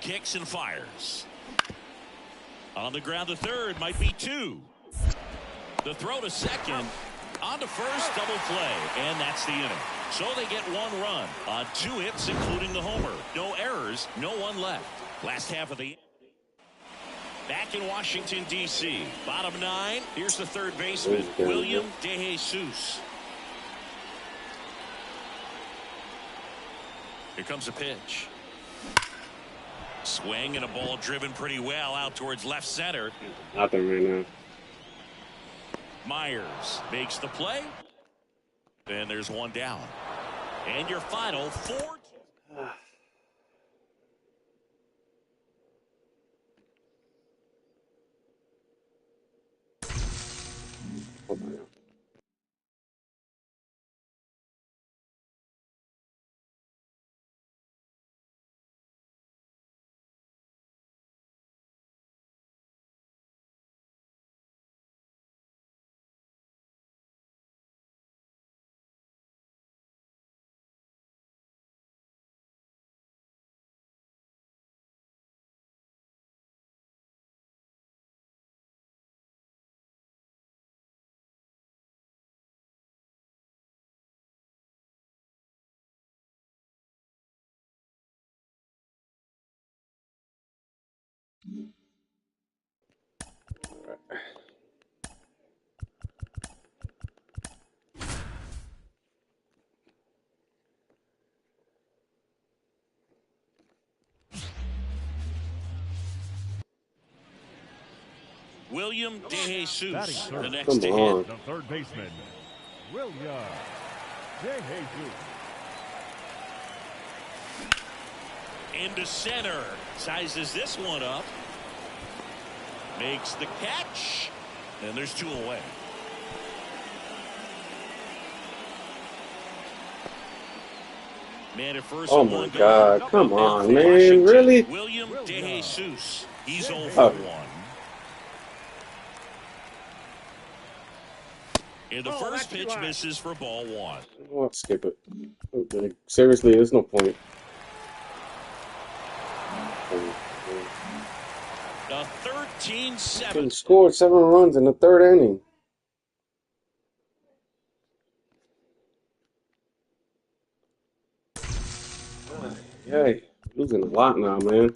Kicks and fires. On the ground to third, might be 2. The throw to second. On to first, double play. And that's the inning. So they get 1 run on 2 hits, including the homer. No errors, no one left. Last half of the back in Washington, D.C. Bottom 9. Here's the third baseman, William DeJesus. Here comes a pitch. Swing and a ball driven pretty well out towards left center. Nothing right now. Myers makes the play. And there's 1 down. And your final 4. William DeJesus, Batting the third. next Come to hit. on. The third baseman, William DeJesus. Into center. Sizes this one up. Makes the catch. And there's 2 away. Man at first. Oh my God! Come on, man! Really? William DeJesus. He's 0 Oh. for 1. And the first pitch misses for ball 1. Oh, skip it. Okay. Seriously, there's no point. A 13-7. Scored 7 runs in the 3rd inning. Yay, losing a lot now, man.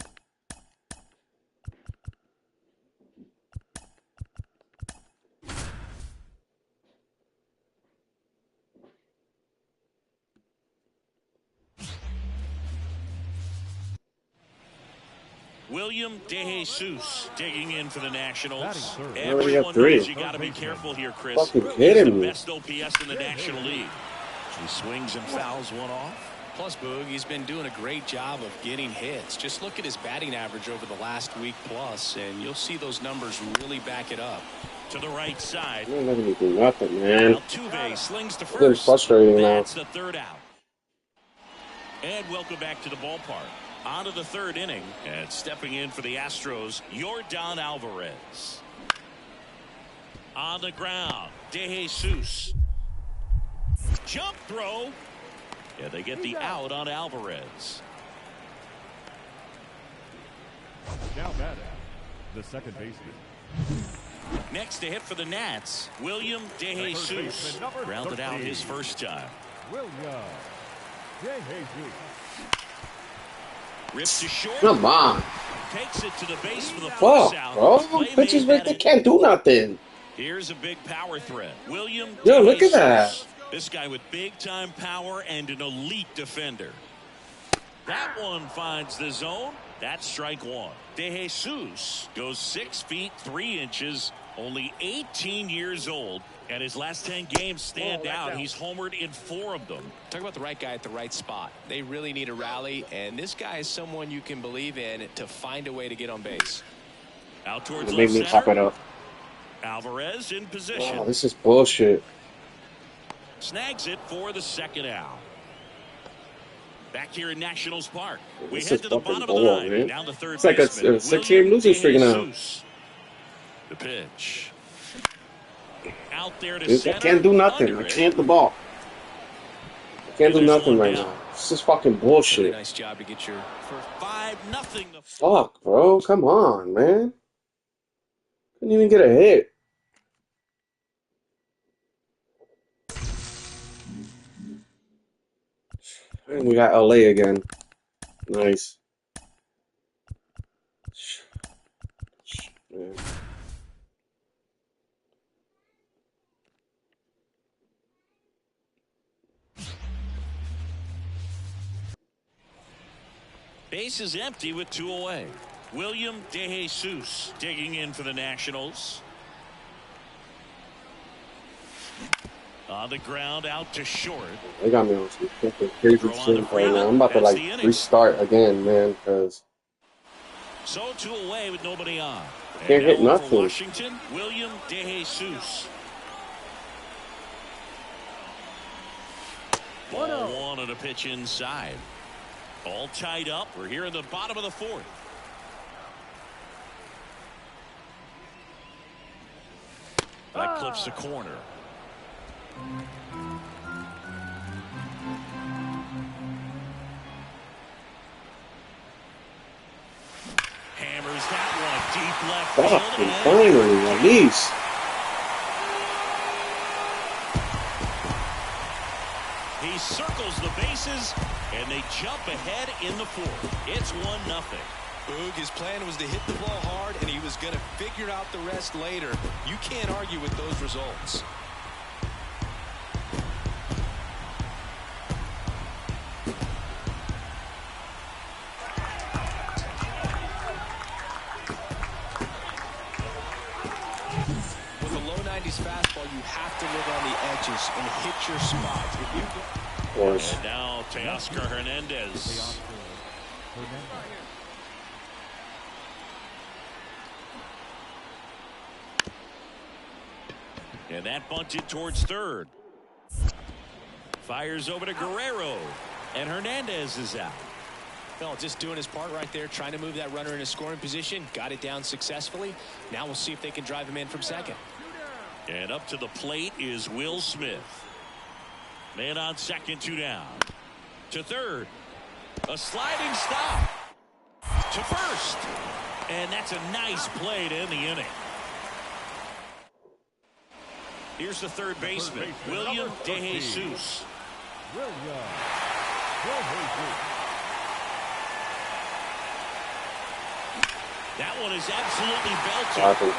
William DeJesus digging in for the Nationals. I already Everyone got 3. knows you got to be careful here, Chris. Fucking He's kidding the me. best OPS in the National League. He swings and fouls one off. Plus, Boog, he's been doing a great job of getting hits. Just look at his batting average over the last week plus, and you'll see those numbers really back it up. To the right side. I'm not letting me do nothing, man. Altuve slings to It's getting first. frustrating now. That's the 3rd out. And welcome back to the ballpark. On to the 3rd inning. And stepping in for the Astros, Yordan Alvarez. On the ground, DeJesus. Jump throw. Yeah, they get the out on Alvarez. Now batting, the second baseman, Next to hit for the Nats, William DeJesus. Grounded out his first time. William DeJesus. Rips to short. Come on. Takes it to the base for the Fuck, first out. bro. Play Pitches made right there that can't do nothing. Here's a big power threat. William Yo, look at DeJesus. that. This guy with big time power and an elite defender. That one finds the zone. That's strike 1. DeJesus goes 6 feet 3 inches, only 18 years old, and his last 10 games stand out. He's homered in 4 of them. Talk about the right guy at the right spot. They really need a rally, and this guy is someone you can believe in to find a way to get on base. Out towards It made left me pop it center. up. Alvarez in position. Oh, this is bullshit. Snags it for the 2nd out. Back here in Nationals Park. We This head is to the fucking bottom of the bull, 9th. man. Down to 3rd It's like a baseman, 6-game William losing streak now. DeJesus. The pitch. Out there to I center. can't do nothing. Under I it. can't the ball. I can't do There's nothing one right down. now. This is fucking Really bullshit. nice job to get your For 5-0. Fuck, bro. Come on, man. Couldn't even get a hit. And we got LA again. Nice. Man. Base is empty with 2 away. William DeJesus digging in for the Nationals. On the ground, out to short. They got me on some fucking crazy shit right now. I'm about to like restart again, man, because So 2 away with nobody on. Can't hit And now for nothing. Washington, William DeJesus. Ball 1 on a pitch inside. All tied up. We're here in the bottom of the 4th. That clips the corner. Hammers that one deep left field. fucking and finally, at least. he circles the bases, and they jump ahead in the 4th. It's 1-0. Boog, his plan was to hit the ball hard, and he was going to figure out the rest later. You can't argue with those results. With a low 90s fastball, you have to live on the edges and hit your spots. If you... Of course. And now Teoscar Hernandez. And that bunted towards third. Fires over to Guerrero. And Hernandez is out. Well, just doing his part right there, trying to move that runner in a scoring position. Got it down successfully. Now we'll see if they can drive him in from second. And up to the plate is Will Smith. Man on second, 2 down. To third. A sliding stop. To first. And that's a nice play to end the inning. Here's the third baseman, William DeJesus. That one is absolutely belted.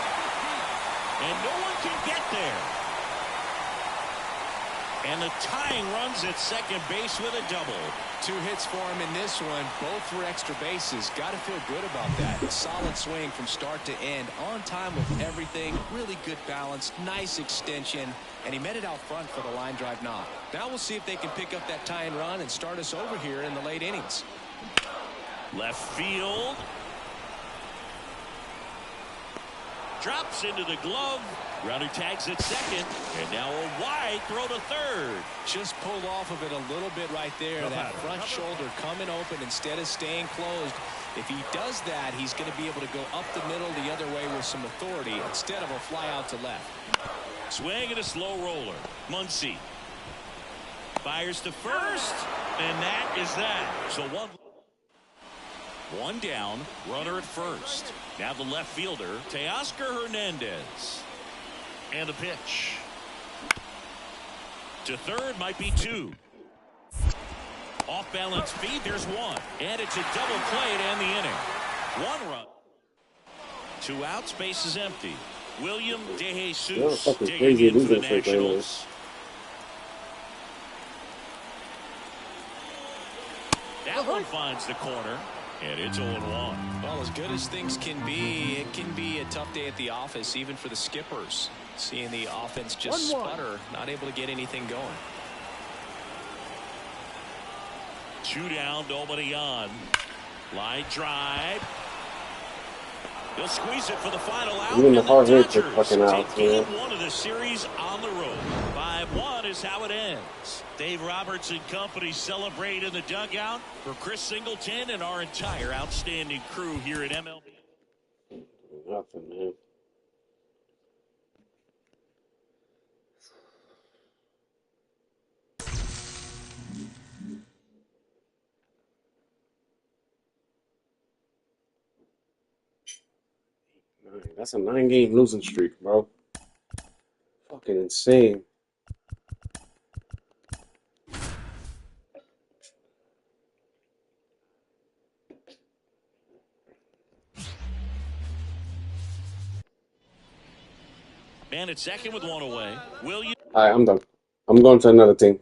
And no one can get there. And the tying runs at second base with a double. 2 hits for him in this one. Both were extra bases. Got to feel good about that. A solid swing from start to end. On time with everything. Really good balance. Nice extension. And he met it out front for the line drive knock. Now we'll see if they can pick up that tying run and start us over here in the late innings. Left field. Drops into the glove. Runner tags at second. And now a wide throw to third. Just pulled off of it a little bit right there. That front shoulder coming open instead of staying closed. If he does that, he's going to be able to go up the middle the other way with some authority instead of a fly out to left. Swing and a slow roller. Muncy fires to first. And that is that. So one down, runner at first. Now the left fielder, Teoscar Hernandez. And a pitch. To third, might be 2. Off balance feed, there's 1. And it's a double play to end the inning. 1 run. 2 out, space is empty. William DeJesus digging in for the Nationals. That one finds the corner. And it's 0-1. Well, as good as things can be, it can be a tough day at the office, even for the skippers. Seeing the offense just sputter, not able to get anything going. 2 down, nobody on. Line drive. He'll squeeze it for the final out. Even the hard hits are Dodgers fucking out. take game 1 of the series on the road. 5-1 is how it ends. Dave Roberts and company celebrate in the dugout. For Chris Singleton and our entire outstanding crew here at MLB. Nothing, man. That's a 9-game losing streak, bro. Fucking insane. Man at second with 1 away. William. All right, I'm done. I'm going to another team.